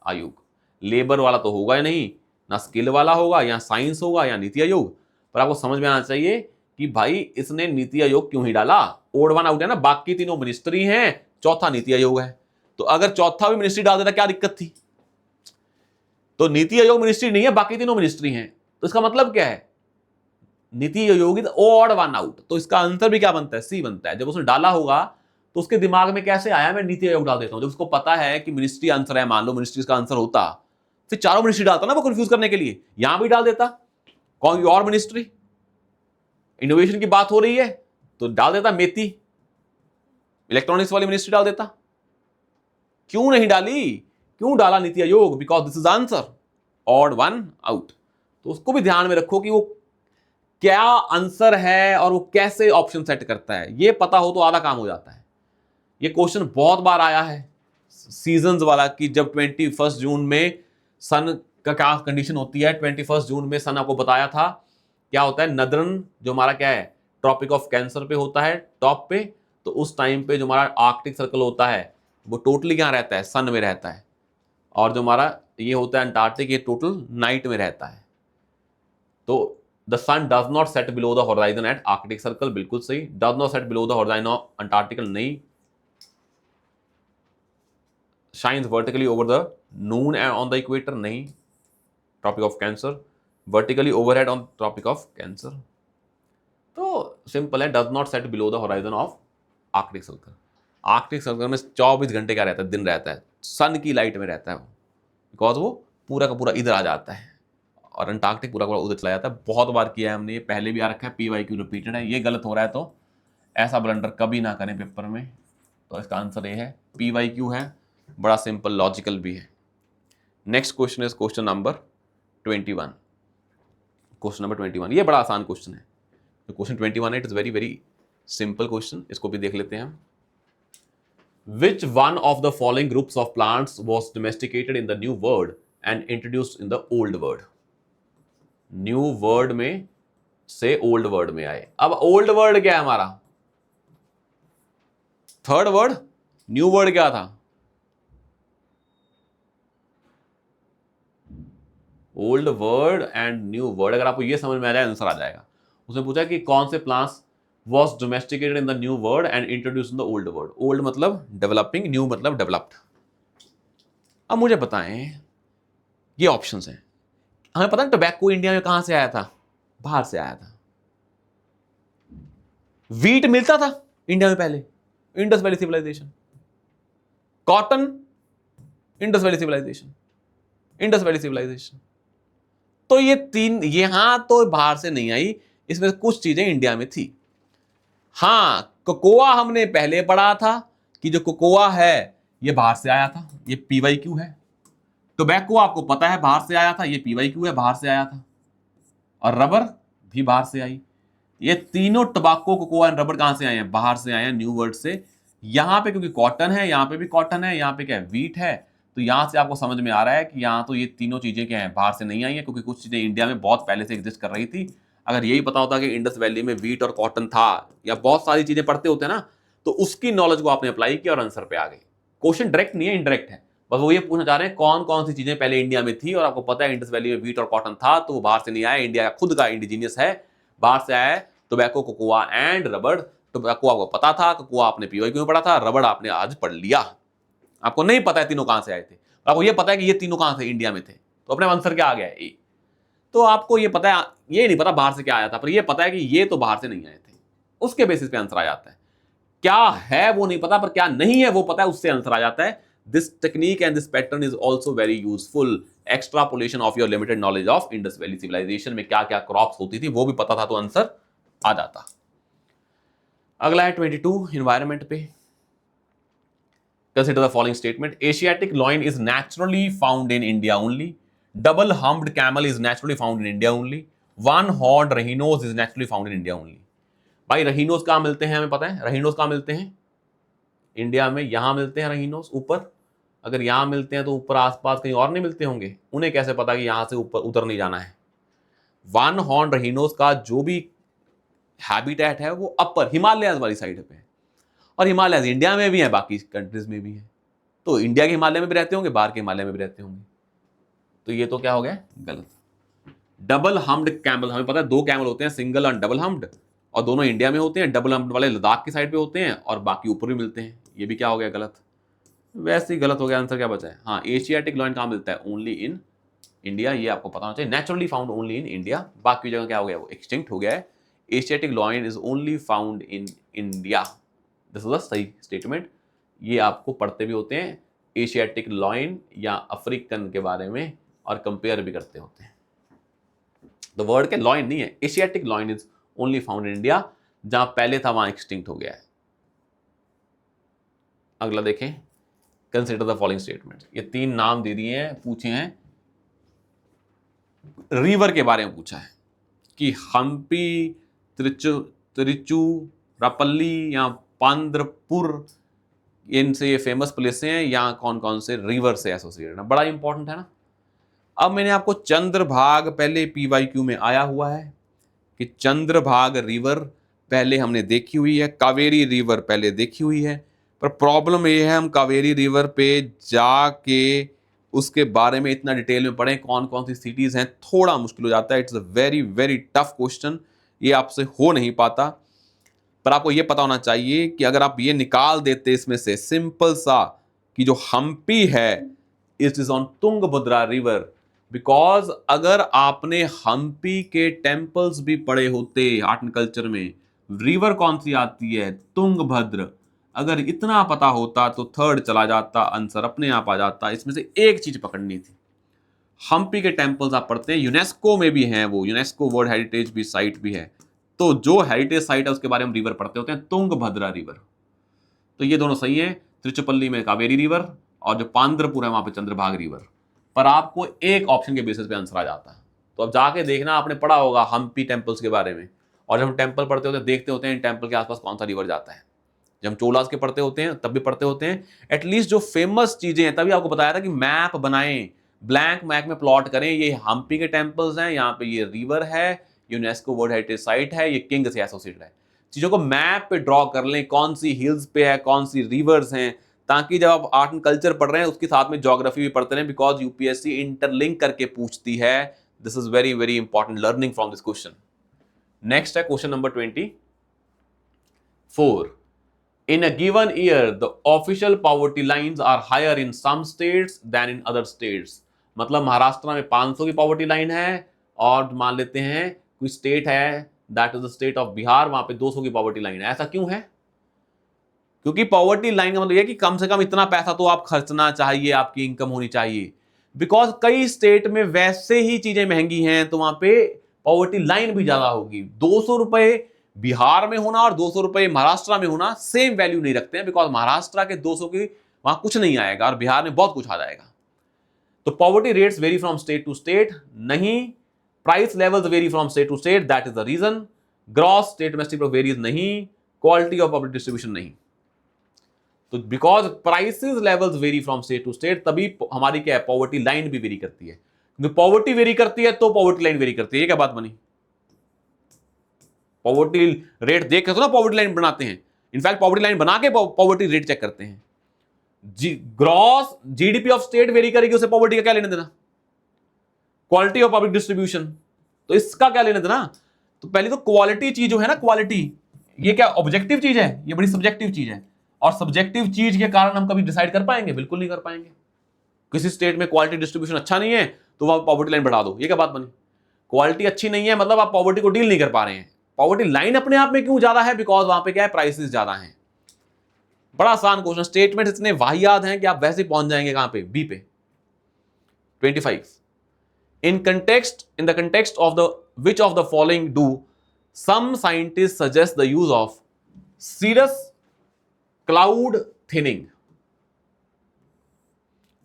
आयोग। लेबर वाला तो होगा ही नहीं, ना स्किल वाला होगा, या साइंस होगा या नीति आयोग। पर आपको समझ में आना चाहिए कि भाई इसने नीति आयोग क्यों ही डाला, ओड वन आउट है ना, बाकी तीनों मिनिस्ट्री हैं, चौथा नीति आयोग है, तो अगर चौथा भी मिनिस्ट्री डाल देता क्या दिक्कत थी। तो नीति आयोग मिनिस्ट्री नहीं है, बाकी तीनों मिनिस्ट्री हैं, तो इसका मतलब क्या है, NITI Aayog is odd one out, तो इसका आंसर भी क्या बनता है, सी बनता है। जब उसने डाला होगा तो उसके दिमाग में कैसे आया मैं नीति आयोग डाल देता हूं, जब उसको पता है कि मिनिस्ट्री आंसर है, मान लो मिनिस्ट्री का आंसर होता, फिर चारों मिनिस्ट्री डालता ना वो कंफ्यूज करने के लिए, यहां भी डाल देता कौन और मिनिस्ट्री, इनोवेशन की बात हो रही है तो डाल देता मेथी, इलेक्ट्रॉनिक्स वाली मिनिस्ट्री डाल देता। क्यों नहीं डाली, क्यों डाला NITI Aayog, because this is answer, odd one out. तो उसको भी ध्यान में रखो कि वो क्या आंसर है और वो कैसे ऑप्शन सेट करता है, ये पता हो तो आधा काम हो जाता है। ये क्वेश्चन बहुत बार आया है सीजन्स वाला, कि जब 21 जून में सन का क्या कंडीशन होती है, 21 जून में सन आपको बताया था क्या होता है, नदरन जो हमारा क्या है, ट्रॉपिक ऑफ कैंसर पे होता है टॉप पे, तो उस टाइम पे जो हमारा आर्कटिक सर्कल होता है वो टोटली कहां रहता है, सन में रहता है, और जो हमारा ये होता है अंटार्कटिक, ये टोटल नाइट में रहता है। तो the sun does not set below the horizon at Arctic circle, बिल्कुल सही, does not set below the horizon of Antarctical, नहीं, shines vertically over the noon and on the equator, नहीं, tropic of cancer, vertically overhead on tropic of cancer, तो simple है, does not set below the horizon of Arctic circle. Arctic circle में 24 घंटे क्या रहता है, दिन रहता है, सन की लाइट में रहता है वो, बिकॉज वो पूरा का पूरा इधर आ जाता है और अंटार्कटिक पूरा पूरा उधर चला जाता है। बहुत बार किया है हमने, ये पहले भी आ रखा है, PYQ रिपीटेड है। ये गलत हो रहा है तो ऐसा ब्लंडर कभी ना करें पेपर में। तो इसका आंसर ये है, PYQ है, बड़ा सिंपल, लॉजिकल भी है। Next question is question number 21। Question number 21, ये बड़ा आसान क्वेश्चन है। तो क्वेश्चन 21 है, it is very very simple question, इसको भी देख लेते हैं हम। Which one of the following groups of plants was domesticated in the New World and introduced in the Old World? New word में से ओल्ड वर्ड में आए। अब ओल्ड वर्ड क्या है हमारा, थर्ड वर्ड, न्यू वर्ड क्या था, old word and new word. अगर आपको ये समझ में आ जाए आंसर आ जाएगा। उसने पूछा कि कौन से plants was domesticated in the new world and introduced in the old world. Old मतलब developing, new मतलब developed. अब मुझे बताएं, ये ऑप्शंस हैं। हमें पता है टोबैको इंडिया में कहां से आया था, बाहर से आया था। वीट मिलता था इंडिया में पहले, Indus Valley civilisation. Cotton, Indus Valley civilisation, Indus Valley civilisation. तो ये तीन यहां तो बाहर से नहीं आई, इसमें कुछ चीजें इंडिया में थी। हाँ, कोकोआ हमने पहले पढ़ा था कि जो कोकोआ है ये बाहर से आया था, ये PYQ है। टोबैको आपको पता है बाहर से आया था, ये PYQ है, बाहर से आया था। और रबर भी बाहर से आई। ये तीनों टोबैको, कोकोआ एंड रबर कहां से आए हैं, बाहर से आए हैं, न्यू वर्ल्ड से। यहां पे क्योंकि कॉटन है, यहां पे भी कॉटन है, यहां पे क्या है, वीट है। तो यहां से आपको समझ में आ रहा है कि यहां तो ये तीनों चीजें क्या है, बाहर से नहीं आई है, क्योंकि कुछ चीजें इंडिया में बहुत पहले से एग्जिस्ट कर रही थी। अगर यही पता होता कि इंडस वैली में वीट और कॉटन था, या बहुत सारी चीजें पढ़ते होते ना, तो उसकी नॉलेज को आपने अप्लाई किया और आंसर पे आ गए। क्वेश्चन डायरेक्ट नहीं है, इनडायरेक्ट है। बस वो ये पूछना चाह रहे हैं कौन कौन सी चीजें पहले इंडिया में थी, और आपको पता है इंडस वैली में वीट और कॉटन था, तो वो बाहर से नहीं आया, इंडिया का खुद का इंडिजीनियस है, बाहर से आया है। Tobacco, cocoa and rubber. Tobacco आपको पता था, कोकोआ आपने PYQ में पढ़ा था, रबर आपने आज पढ़ लिया। आपको नहीं पता है तीनों कहां से आए थे, आपको ये पता है कि ये तीनों कहां से इंडिया में थे, तो अपने आंसर क्या आ गया है, ए। तो आपको ये पता है, ये नहीं पता बाहर से क्या आया था, पर ये पता है कि ये तो बाहर से नहीं आए थे, उसके बेसिस पे आंसर आ जाता है। क्या है वो नहीं पता, पर क्या नहीं है वो पता है, उससे आंसर आ जाता है। This technique and this pattern is also very useful. Extrapolation of your limited knowledge of Indus Valley civilisation में क्या क्या क्रॉप्स होती थी वो भी पता था, तो आंसर आ जाता। अगला है 22 एनवायरमेंट पे। Consider the following statement. Asiatic loin is naturally found in India only. Double-humped camel is naturally found in India only. One-horned rhinos is naturally found in India only. भाई रहीनोस कहाँ मिलते हैं, हमें पता है रहीनोस कहाँ मिलते हैं इंडिया में, यहां मिलते हैं रहीनोस ऊपर। अगर यहां मिलते हैं तो ऊपर आसपास कहीं और नहीं मिलते होंगे, उन्हें कैसे पता कि यहां से ऊपर उतर नहीं जाना है। वन हॉर्न रहीनोस का जो भी हैबिटेट है वो अपर हिमालय वाली साइड पे है, और हिमालय इंडिया में भी है, बाकी कंट्रीज में भी है। तो इंडिया के हिमालय में भी रहते होंगे, बाहर के हिमालय में भी रहते होंगे, तो ये तो क्या हो गया, गलत। डबल हम्ड कैमल, हमें पता है दो कैमल होते हैं, सिंगल और डबल हम्ड, और दोनों इंडिया में होते हैं। डबल हम्ड वाले लद्दाख की साइड पे होते हैं और बाकी ऊपर भी मिलते हैं, ये भी क्या हो गया, गलत। वैसे ही गलत हो गया, आंसर क्या बचा है, हाँ एशियाटिक लॉयन कहाँ मिलता है, ओनली इन इंडिया, ये आपको पता होना चाहिए, naturally found only in India. बाकी जगह क्या हो गया, वो एक्सटिंक्ट हो गया है। Asiatic lion is only found in India, this is the सही स्टेटमेंट। ये आपको पढ़ते भी होते हैं एशियाटिक लॉयन या अफ्रीकन के बारे में, और कंपेयर भी करते होते हैं। द वर्ड के लॉयन नहीं है, Asiatic lion is only found in India, जहां पहले था वहां एक्सटिंक्ट हो गया है। अगला देखें, कंसिडर द फॉलोइंग स्टेटमेंट। ये तीन नाम दे दिए हैं, पूछे हैं, रिवर के बारे में पूछा है कि हम्पी, तिरुचिरापल्ली या पांद्रपुर, इनसे ये फेमस प्लेस हैं, या कौन कौन से रिवर से एसोसिएटेड है, बड़ा इंपॉर्टेंट है ना। अब मैंने आपको चंद्रभाग पहले PYQ में आया हुआ है कि चंद्रभाग रिवर पहले हमने देखी हुई है, कावेरी रिवर पहले देखी हुई है, पर प्रॉब्लम ये है हम कावेरी रिवर पे जाके उसके बारे में इतना डिटेल में पढ़ें, कौन कौन सी सिटीज हैं, थोड़ा मुश्किल हो जाता है। It's a very very tough question, ये आपसे हो नहीं पाता। पर आपको ये पता होना चाहिए कि अगर आप ये निकाल देते इसमें से सिंपल सा कि जो हम्पी है it is on Tungabhadra river, because अगर आपने हम्पी के टेम्पल्स भी पढ़े होते आर्ट एंड कल्चर में, रिवर कौन सी आती है, तुंगभद्र, अगर इतना पता होता तो थर्ड चला जाता, आंसर अपने आप आ जाता। इसमें से एक चीज पकड़नी थी। हम्पी के टेम्पल्स आप पढ़ते हैं, यूनेस्को में भी हैं, वो यूनेस्को वर्ल्ड हेरिटेज भी साइट भी है। तो जो हेरिटेज साइट है उसके बारे में रिवर पढ़ते होते हैं, तुंगभद्रा रिवर। तो ये दोनों सही है। त्रिचुपल्ली में कावेरी रिवर और जो पांद्रपुर है वहां पे चंद्रभाग रिवर। पर आपको एक ऑप्शन के बेसिस पे आंसर आ जाता है। तो अब जाके देखना, आपने पढ़ा होगा हम्पी टेम्पल्स के बारे में, और जब हम टेम्पल पढ़ते होते हैं देखते होते हैं इन टेम्पल के आसपास कौन सा रिवर जाता है। जब हम चोलास के पढ़ते होते हैं तब भी पढ़ते होते हैं। एटलीस्ट जो फेमस चीजें हैं, तभी आपको बताया था कि मैप बनाएं, ब्लैंक मैप में प्लॉट करें, ये हम्पी के टेम्पल्स हैं, यहाँ पे ये रिवर है, यूनेस्को वर्ल्ड हेरिटेज साइट है, ये किंग से एसोसिएटेड है। चीजों को मैप पे ड्रॉ कर लें, कौन सी हिल्स पे है, कौन सी रिवर्स हैं, ताकि जब आप आर्ट एंड कल्चर पढ़ रहे हैं उसके साथ में ज्योग्राफी भी पढ़ते रहें, बिकॉज यूपीएससी इंटरलिंक करके पूछती है। This is very very important learning from this question. Next है question number 24। In a given year, the official poverty lines are higher in some states than in other states. मतलब महाराष्ट्र में 500 की poverty line है, और मान लेते हैं कोई स्टेट है, that is the state of Bihar, वहां पे 200 की पॉवर्टी लाइन है। ऐसा क्यों है? क्योंकि पॉवर्टी लाइन का मतलब यह कि कम से कम इतना पैसा तो आप खर्चना चाहिए, आपकी इनकम होनी चाहिए। बिकॉज कई स्टेट में वैसे ही चीजें महंगी हैं, तो वहां पे पॉवर्टी लाइन भी ज्यादा होगी। 200 रुपए बिहार में होना और 200 रुपए महाराष्ट्र में होना सेम वैल्यू नहीं रखते हैं, बिकॉज महाराष्ट्र के 200 की वहां कुछ नहीं आएगा और बिहार में बहुत कुछ आ जाएगा। तो poverty rates vary from state to state नहीं, price levels vary from state to state, that is the reason. Gross state domestic product varies नहीं, क्वालिटी ऑफ पब्लिक डिस्ट्रीब्यूशन नहीं। तो because prices levels vary from state to state, तभी हमारी क्या है, poverty line भी very करती है। क्योंकि पॉवर्टी वेरी करती है तो पॉवर्टी लाइन वेरी करती है। ये क्या बात बनी? पॉवर्टी रेट देख के तो ना पॉवर्टी लाइन बनाते हैं, इनफैक्ट पॉवर्टी लाइन बना के पॉवर्टी रेट चेक करते हैं। Gross GDP of state very करेगी, उसे पॉवर्टी का क्या लेना देना? क्वालिटी ऑफ पब्लिक डिस्ट्रीब्यूशन, तो इसका क्या लेना देना? तो पहले तो क्वालिटी चीज जो है ना, क्वालिटी, ये क्या ऑब्जेक्टिव चीज है? ये बड़ी सब्जेक्टिव चीज है। और सब्जेक्टिव चीज के कारण हम कभी डिसाइड कर पाएंगे? बिल्कुल नहीं कर पाएंगे। किसी स्टेट में क्वालिटी डिस्ट्रीब्यूशन अच्छा नहीं है तो वहां पॉवर्टी लाइन बढ़ा दो, ये क्या बात बनी? क्वालिटी अच्छी नहीं है मतलब आप पॉवर्टी को डील नहीं कर पा रहे हैं। पॉवर्टी लाइन अपने आप में क्यों ज्यादा है? बिकॉज वहां पे क्या है, प्राइसेस ज्यादा हैं। बड़ा आसान क्वेश्चन, स्टेटमेंट इतने वाहियात हैं कि आप वैसे पहुंच जाएंगे कहां पे, बी पे। 25। In the context of the which of the following do some scientist suggest the use of cirrus cloud thinning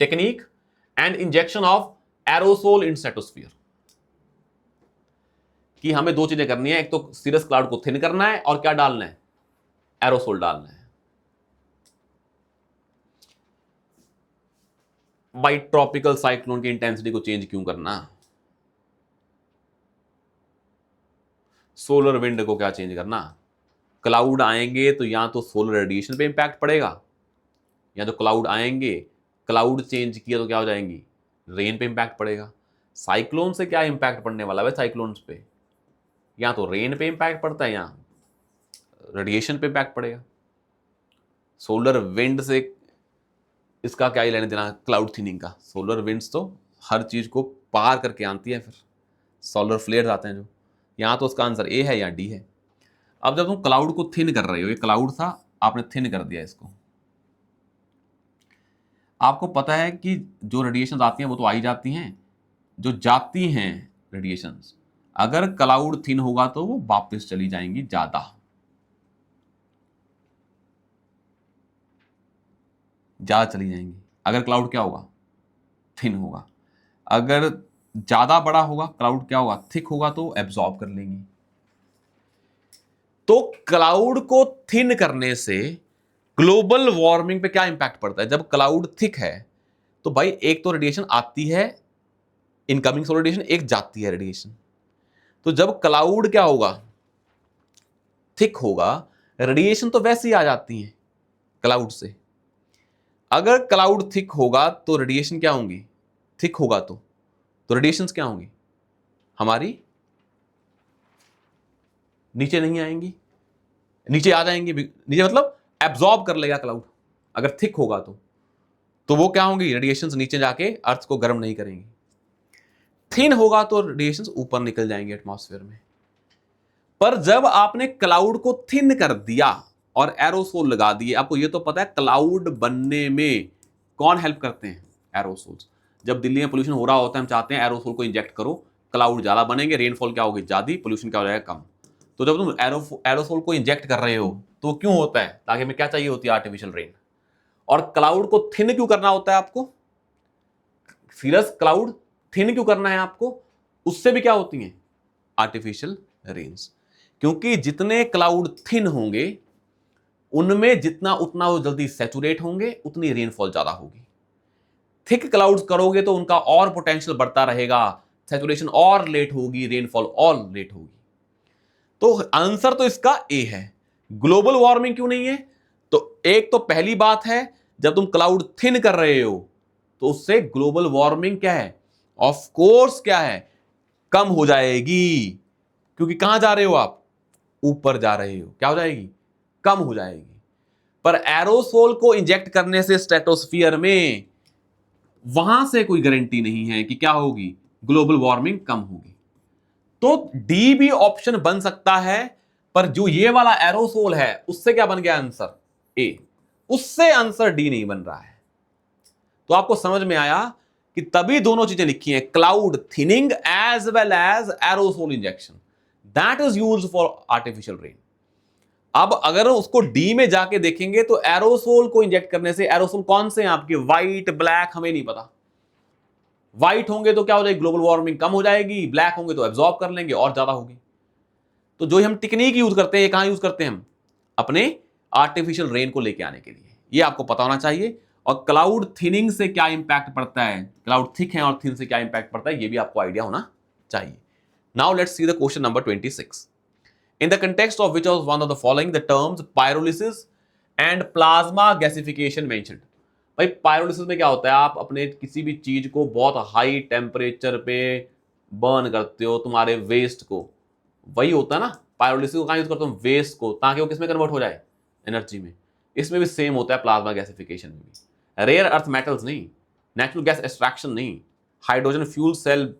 technique and injection of aerosol in stratosphere. कि हमें दो चीजें करनी है, एक तो सीरस क्लाउड को थिन करना है और क्या डालना है, एरोसोल डालना है। भाई ट्रॉपिकल साइक्लोन की इंटेंसिटी को चेंज क्यों करना? सोलर विंड को क्या चेंज करना? क्लाउड आएंगे तो या तो सोलर रेडिएशन पे इंपैक्ट पड़ेगा, या तो क्लाउड आएंगे, क्लाउड चेंज किया तो क्या हो जाएंगी, रेन पे इंपैक्ट पड़ेगा। साइक्लोन से क्या इंपैक्ट पड़ने वाला है साइक्लोन्स पे? या तो रेन पे इंपैक्ट पड़ता है या रेडिएशन पे इंपैक्ट पड़ेगा। सोलर विंड से इसका क्या ही लेने देना क्लाउड थिनिंग का? सोलर विंड्स तो हर चीज को पार करके आती है, फिर सोलर फ्लेयर्स आते हैं जो। यहां तो उसका आंसर ए है या डी है। अब जब तुम क्लाउड को थिन कर रहे हो, ये क्लाउड था, आपने थिन कर दिया इसको, आपको पता है कि जो रेडिएशन आती हैं वो तो आई जाती हैं, जो जाती हैं रेडिएशंस, अगर क्लाउड थिन होगा तो वो वापस चली जाएंगी ज्यादा चली जाएंगी। अगर क्लाउड क्या होगा, थिन होगा। अगर ज्यादा बड़ा होगा क्लाउड, क्या होगा, थिक होगा, तो एब्जॉर्ब कर लेंगी। तो क्लाउड को थिन करने से ग्लोबल वार्मिंग पे क्या इंपैक्ट पड़ता है? जब क्लाउड थिक है तो भाई एक तो रेडिएशन आती है, इनकमिंग सोलर रेडिएशन, एक जाती है रेडिएशन। तो जब क्लाउड क्या होगा, थिक होगा, रेडिएशन तो वैसे ही आ जाती है क्लाउड से। अगर क्लाउड थिक होगा तो रेडिएशन क्या होंगी, थिक होगा तो रेडिएशंस क्या होंगी हमारी, नीचे नहीं आएंगी, नीचे आ जाएंगी। नीचे मतलब एब्जॉर्ब कर लेगा क्लाउड। अगर थिक होगा तो वो क्या होंगी, रेडिएशंस नीचे जाके अर्थ को गर्म नहीं करेंगी। थिन होगा तो रेडिएशंस ऊपर निकल जाएंगे एटमॉस्फेयर में। पर जब आपने क्लाउड को थिन कर दिया और एरोसोल लगा दिए। आपको ये तो पता है क्लाउड बनने में कौन हेल्प करते हैं? एरोसोल्स। जब दिल्ली में पोल्यूशन हो रहा होता है, हम चाहते हैं एरोसोल को इंजेक्ट करो, क्लाउड ज्यादा बनेंगे, रेनफॉल क्या होगी? ज्यादा, पोल्यूशन क्या हो जाएगा? कम। तो जब तुम एरोसोल को इंजेक्ट कर रहे हो तो क्यों होता है? ताकि हमें क्या चाहिए होती है? Artificial rain. और क्लाउड को थिन क्यों करना होता है आपको? सीरियस, क्लाउड थिन क्यों करना है आपको? उससे भी क्या होती हैं? Artificial rains. क्योंकि जितने क्लाउड थिन होंगे उनमें जितना उतना वो जल्दी सैचुरेट होंगे, उतनी रेनफॉल ज्यादा होगी। थिक क्लाउड्स करोगे तो उनका और पोटेंशियल बढ़ता रहेगा, सैचुरेशन और लेट होगी, रेनफॉल और लेट होगी। तो आंसर तो इसका ए है। ग्लोबल वार्मिंग क्यों नहीं है? तो एक तो पहली बात है, जब तुम क्लाउड थिन कर रहे हो तो उससे ग्लोबल वार्मिंग क्या है? ऑफ कोर्स क्या है? कम हो जाएगी। क्योंकि कहां जा रहे हो आप? ऊपर जा रहे हो। क्या हो जाएगी? कम हो जाएगी। पर एरोसोल को इंजेक्ट करने से स्ट्रेटोस्फियर में, वहां से कोई गारंटी नहीं है कि क्या होगी? ग्लोबल वार्मिंग कम होगी। तो डी भी ऑप्शन बन सकता है, पर जो ये वाला एरोसोल है उससे क्या बन गया आंसर? ए। उससे आंसर डी नहीं बन रहा है। तो आपको समझ में आया कि तभी दोनों चीजें लिखी हैं, cloud thinning as well as aerosol injection, that is used for artificial rain. अब अगर उसको डी में जाके देखेंगे तो एरोसोल को इंजेक्ट करने से, एरोसोल कौन से हैं आपके? व्हाइट, ब्लैक, हमें नहीं पता। व्हाइट होंगे तो क्या हो जाएगी? ग्लोबल वार्मिंग कम हो जाएगी। ब्लैक होंगे तो एब्जॉर्ब कर लेंगे और ज्यादा होगी। तो जो हम टेक्निक यूज करते हैं, ये कहां यूज करते हैं हम? अपने आर्टिफिशियल रेन को लेके आने के लिए। ये आपको पता होना चाहिए। और क्लाउड थिनिंग से क्या इंपैक्ट पड़ता है, क्लाउड थिक है और थिन से क्या इंपैक्ट पड़ता है, ये भी आपको आइडिया होना चाहिए। Now let's see the question number 26। In the context of which was one of the following the terms pyrolysis and plasma gasification mentioned? भाई पायरोलिसिस में क्या होता है? आप अपने किसी भी चीज को बहुत हाई टेम्परेचर पे बर्न करते हो, तुम्हारे वेस्ट को, वही होता है ना। पायरोलिसिस को कहां यूज करते हो? वेस्ट को, ताकि वो किसमें कन्वर्ट हो जाए? एनर्जी में। इसमें भी सेम होता है प्लाज्मा गैसिफिकेशन में भी। रेयर अर्थ मेटल्स नहीं, नेचुरल गैस एक्सट्रैक्शन नहीं, हाइड्रोजन फ्यूल सेल,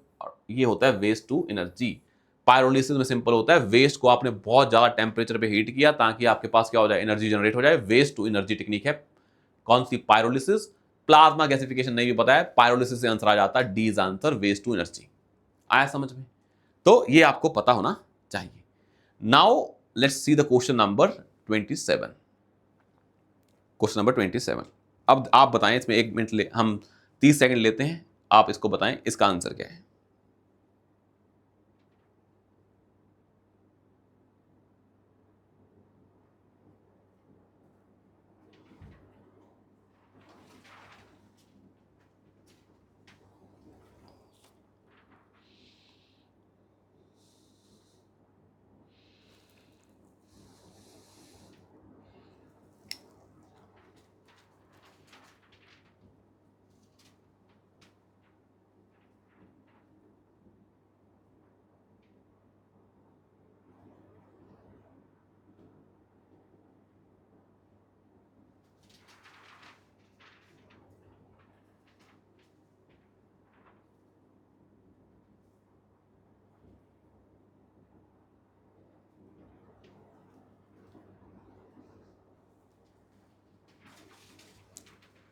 ये होता है वेस्ट टू एनर्जी। पायरोलिसिस में सिंपल होता है, वेस्ट को आपने बहुत ज्यादा टेम्परेचर पे हीट किया ताकि आपके पास क्या हो जाए? एनर्जी जनरेट हो जाए। वेस्ट टू एनर्जी टेक्निक है कौन सी? पायरोलिसिस। प्लाज्मा गैसिफिकेशन नहीं भी पता है, पायरोलिसिस से आंसर आ जाता है, D is answer, waste to energy. आया समझ में? तो ये आपको पता होना चाहिए। Now let's see the question number 27। Question number 27। अब आप बताएं, इसमें 1 मिनट ले, हम 30 सेकंड लेते हैं, आप इसको बताएं इसका आंसर क्या है।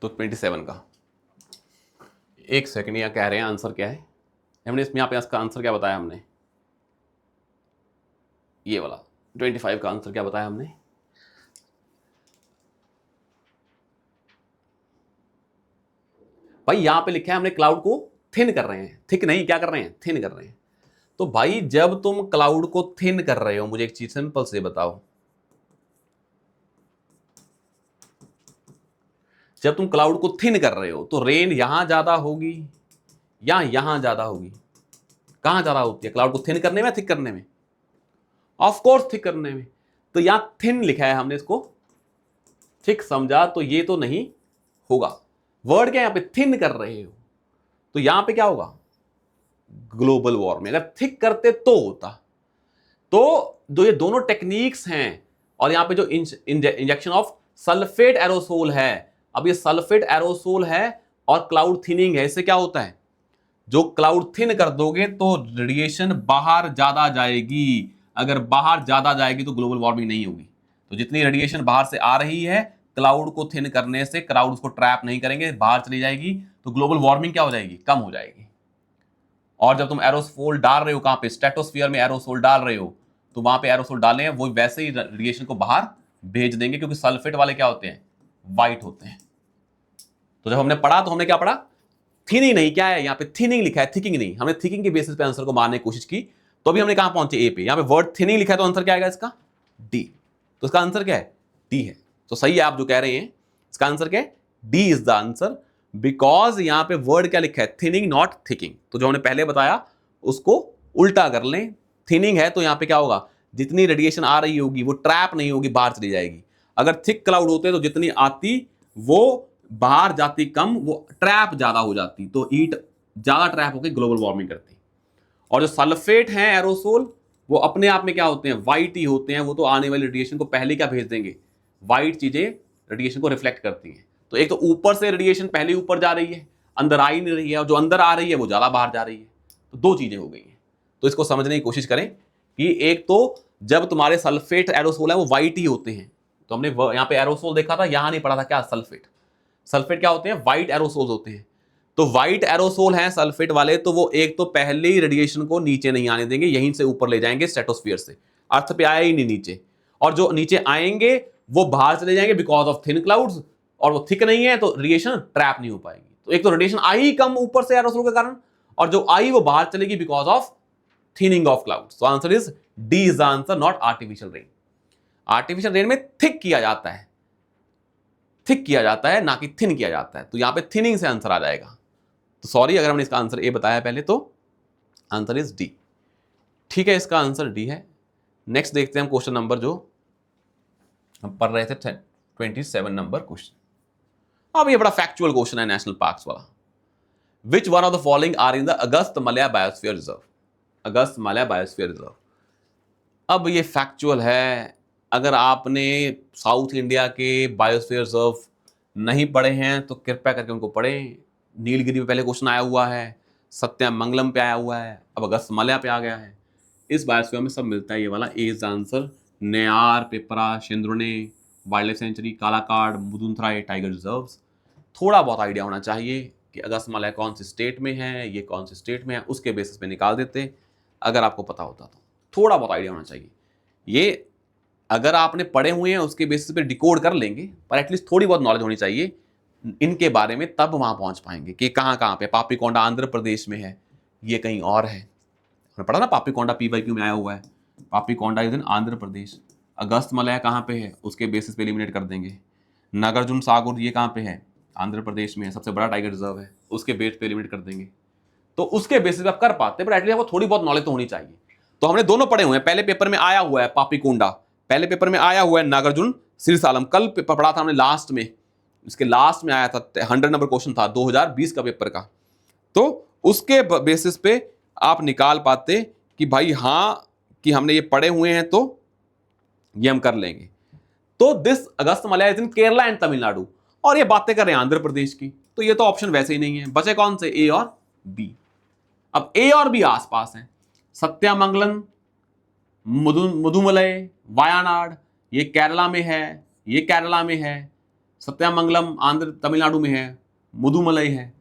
तो 27 का 1 सेकंड, यहाँ कह रहे हैं आंसर क्या है। हमने इसमें यहाँ पे इसका आंसर क्या बताया हमने? ये वाला 25 का आंसर क्या बताया हमने? भाई यहां पे लिखा है हमने क्लाउड को थिन कर रहे हैं, थिक नहीं, क्या कर रहे हैं? थिन कर रहे हैं। तो भाई जब तुम क्लाउड को थिन कर रहे हो, मुझे एक चीज सिंपल से बताओ, जब तुम क्लाउड को थिन कर रहे हो तो रेन यहां ज्यादा होगी या यहां ज्यादा होगी? कहां ज्यादा होती है? क्लाउड को थिन करने में, थिक करने में? ऑफ कोर्स थिक करने में। तो यहां थिन लिखा है, हमने इसको थिक समझा, तो ये तो नहीं होगा। वर्ड क्या, यहां पे थिन कर रहे हो, तो यहां पे क्या होगा? Global warming. अगर थिक करते तो होता। तो जो ये दोनों टेक्निक्स हैं, और यहां पे जो इंजेक्शन ऑफ सल्फेट एरोसोल है, अब ये सल्फेट एरोसोल है और क्लाउड थिनिंग है, इससे क्या होता है? जो क्लाउड थिन कर दोगे तो रेडिएशन बाहर ज्यादा जाएगी। अगर बाहर ज्यादा जाएगी तो ग्लोबल वार्मिंग नहीं होगी। तो जितनी रेडिएशन बाहर से आ रही है, क्लाउड को थिन करने से क्लाउड उसको ट्रैप नहीं करेंगे, बाहर चली जाएगी, तो ग्लोबल वार्मिंग क्या हो जाएगी, कम हो जाएगी। और जब तुम एरोसोल डाल रहे हो कहां पे, स्ट्रेटोस्फीयर में एरोसोल डाल रहे हो, तो वहां पे एरोसोल डाले हैं वो वैसे ही रेडिएशन को बाहर भेज देंगे, क्योंकि सल्फेट वाले क्या होते हैं, व्हाइट होते हैं। तो जब हमने पढ़ा तो हमने क्या पढ़ा, थिनिंग नहीं, क्या है यहाँ पे थिनिंग लिखा है, थिकिंग नहीं। हमने थिकिंग के बेसिस पे आंसर को मारने की कोशिश की, तो अभी हमने कहां पहुंचे, ए पे। यहाँ पे वर्ड थिनिंग लिखा है तो आंसर क्या आएगा इसका, डी। तो इसका आंसर क्या है, डी है। तो सही है आप जो कह रहे हैं, इसका आंसर क्या है, D is the answer, because यहां पे वर्ड क्या लिखा है, थिनिंग नॉट थिकिंग। तो जो हमने पहले बताया उसको उल्टा कर लें, थिनिंग है तो यहां पे क्या होगा, जितनी रेडिएशन आ रही होगी वो ट्रैप नहीं होगी, बाहर चली जाएगी। अगर थिक क्लाउड होते तो जितनी आती वो बाहर जाती कम, वो ट्रैप ज्यादा हो जाती, तो हीट ज्यादा ट्रैप होकर ग्लोबल वार्मिंग करती। और जो सल्फेट हैं एरोसोल, वो अपने आप में क्या होते हैं, वाइट ही होते हैं, वो तो आने वाली रेडिएशन को पहले क्या भेज देंगे, वाइट चीजें रेडिएशन को रिफ्लेक्ट करती हैं। तो एक तो ऊपर से रेडिएशन पहले ऊपर जा रही है, अंदर आ ही नहीं रही है, और जो अंदर आ रही है वो ज्यादा बाहर जा रही है। तो दो चीजें हो गई हैं। तो इसको समझने की कोशिश करें कि एक तो जब तुम्हारे सल्फेट एरोसोल है वो वाइट ही होते हैं। तो हमने यहाँ पे एरोसोल देखा था, यहां नहीं पढ़ा था क्या, सल्फेट। सल्फेट क्या होते हैं, व्हाइट एरोसोल्स होते हैं। तो व्हाइट एरोसोल हैं सल्फेट वाले, तो वो एक तो पहले ही रेडिएशन को नीचे नहीं आने देंगे, यहीं से ऊपर ले जाएंगे स्ट्रेटोस्फीयर से, अर्थ पे आया ही नहीं नीचे। और जो नीचे आएंगे वो बाहर चले जाएंगे बिकॉज ऑफ थिन क्लाउड्स, और वो थिक नहीं है तो रेडिएशन ट्रैप नहीं हो पाएगी। तो एक तो रेडिएशन आई कम ऊपर से एरोसोल के कारण, और जो आई वो बाहर चलेगी because of thinning of clouds. तो answer is D is the answer, not artificial rain. Artificial rain में थिक किया जाता है, थिक किया जाता है, ना कि थिन किया जाता है। तो यहां पे थिनिंग से आंसर आ जाएगा। तो सॉरी अगर हमने इसका आंसर ए बताया पहले, तो आंसर इज डी। ठीक है, इसका आंसर डी है। नेक्स्ट देखते हैं हम क्वेश्चन नंबर जो हम पढ़ रहे थे, 27 नंबर क्वेश्चन। अब ये बड़ा फैक्चुअल क्वेश्चन है नेशनल पार्क्स वाला। Which one of the following are in the Agasthyamala biosphere reserve, Agasthyamala biosphere reserve. अब ये फैक्चुअल है। अगर आपने साउथ इंडिया के बायोस्फीयर रिजर्व नहीं पढ़े हैं तो कृपया करके उनको पढ़ें। नीलगिरी पे पहले क्वेश्चन आया हुआ है, सत्यमंगलम पे आया हुआ है, अब अगस्त्यमलय पे आ गया है। इस बायोस्फीयर में सब मिलता है, ये वाला A is answer. Neyyar, Peppara, Shendurney, wildlife sanctuary, Kalakad, Mundanthurai tiger reserve. थोड़ा बहुत आइडिया होना चाहिए कि अगस्त्यमलय कौन सी स्टेट में है, ये कौन सी स्टेट में है, उसके बेसिस पे निकाल देते अगर आपको पता होता तो। थोड़ा बहुत आइडिया होना चाहिए। ये अगर आपने पढ़े हुए हैं उसके बेसिस पे डिकोड कर लेंगे, पर एटलीस्ट थोड़ी बहुत नॉलेज होनी चाहिए इनके बारे में, तब वहां पहुंच पाएंगे कि कहां कहां पे। पापीकोंडा आंध्र प्रदेश में है, ये कहीं और है। हमने पढ़ा ना पापीकोंडा PYQ में आया हुआ है, पापीकोंडा इज इन आंध्र प्रदेश। अगस्त्यमलय कहां पे है, उसके बेसिस पे एलिमिनेट कर देंगे। नागार्जुन सागर ये कहां पे है, आंध्र प्रदेश में है, सबसे बड़ा टाइगर रिजर्व है, उसके बेस पे एलिमिनेट कर देंगे। तो उसके बेसिस पे आप कर पाते, पर एटलीस्ट आपको थोड़ी बहुत नॉलेज तो होनी चाहिए। तो हमने दोनों पढ़े हुए हैं, पहले पेपर में आया हुआ है पापीकोंडा, पहले पेपर में आया हुआ है नागार्जुन सिरसालम, कल पढ़ा था हमने लास्ट में, इसके लास्ट में आया था, 100 नंबर क्वेश्चन था 2020 का पेपर का। तो उसके बेसिस पे आप निकाल पाते कि भाई हां, कि हमने ये पढ़े हुए हैं तो ये हम कर लेंगे। तो this Agasthyamala is in Kerala and Tamil Nadu, और ये बातें कर रहे हैं आंध्र प्रदेश की, तो ये तो ऑप्शन वैसे ही नहीं है। बचे कौन से, ए और बी। अब ए और बी आसपास हैं, सत्यामंगलम, मुदुमलय, वायनाड, ये केरला में है, ये केरला में है, सत्यामंगलम आंध्र तमिलनाडु में है, मुदुमलई है।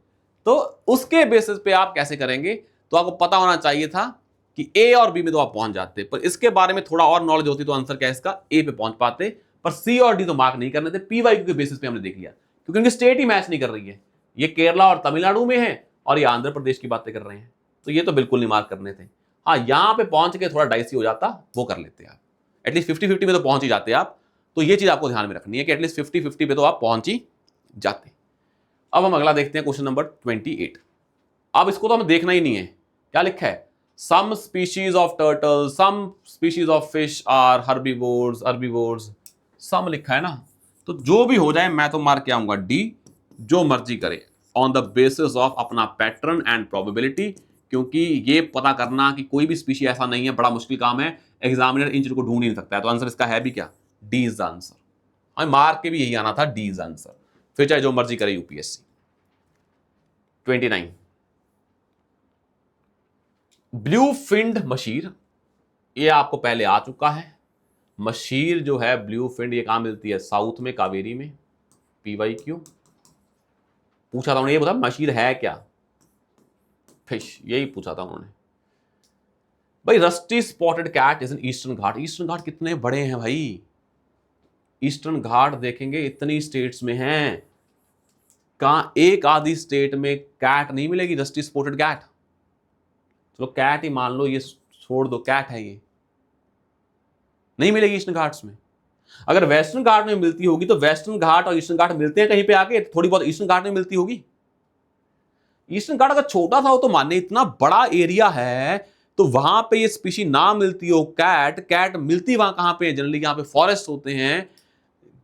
तो उसके बेसिस पे आप कैसे करेंगे, तो आपको पता होना चाहिए था कि ए और बी में तो आप पहुंच जाते, पर इसके बारे में थोड़ा और नॉलेज होती तो आंसर क्या है इसका, ए पे पहुंच पाते। पर सी और डी तो मार्क नहीं करने थे, PYQ के बेसिस पे हमने देख लिया, क्योंकि उनकी स्टेट ही मैच नहीं कर रही है। ये केरला और तमिलनाडु में है और ये आंध्र प्रदेश की बातें कर रहे हैं, तो ये तो बिल्कुल नहीं मार्क करने थे। हाँ, यहां पे पहुंच के थोड़ा डाइसी हो जाता, वो कर लेते आप, एटलीस्ट 50-50 में तो पहुंच ही जाते आप। तो ये चीज आपको ध्यान में रखनी है कि एटलीस्ट 50-50 पे तो आप पहुंच ही जाते। अब हम अगला देखते हैं क्वेश्चन नंबर 28। अब इसको तो हमें देखना ही नहीं है, क्या लिखा है, some species of turtle, some species of fish are herbivores, some लिखा है ना, तो जो भी हो जाए मैं तो मार के आऊंगा डी, जो मर्जी करे, ऑन द बेसिस ऑफ अपना पैटर्न एंड प्रोबेबिलिटी। क्योंकि ये पता करना कि कोई भी स्पीशी ऐसा नहीं है, बड़ा मुश्किल काम है, एग्जामिनर इन चीजों को ढूंढ ही नहीं सकता है। तो आंसर इसका है भी क्या, डी इज द आंसर। हमें मार्क के भी यही आना था, डी इज आंसर, फिर चाहे जो मर्जी करे यूपीएससी। 29 ब्लू फिन्ड मशीर, ये आपको पहले आ चुका है, मशीर जो है ब्लू फिन ये कहाँ मिलती है? साउथ में, कावेरी में। PYQ पूछा था उन्होंने, ये बता मशीर है क्या? फिश, यही पूछा था उन्होंने। भाई rusty spotted cat is in Eastern Ghat. Eastern Ghat कितने बड़े हैं भाई? ईस्टर्न घाट देखेंगे इतनी स्टेट्स में हैं, कहाँ एक आधी स्टेट में कैट नहीं मिलेगी रस्टी स्पॉटेड कैट? चलो कैट ही मान लो, ये छोड़ दो, कैट है ये, नहीं मिलेगी ईस्टर्न घाट्स में। अगर वेस्टर्न घाट में मिलती होगी तो वेस्टर्न घाट और ईस्टर्न घाट मिलते हैं कहीं पे आके, थोड़ी बहुत ईस्टर्न घाट में मिलती होगी। ईस्टर्न घाट अगर छोटा था हो तो मानने, इतना बड़ा एरिया है तो वहां पे ये स्पीशी ना मिलती हो कैट, कैट मिलती वहां कहां पे? जनरली यहाँ पे फॉरेस्ट होते हैं,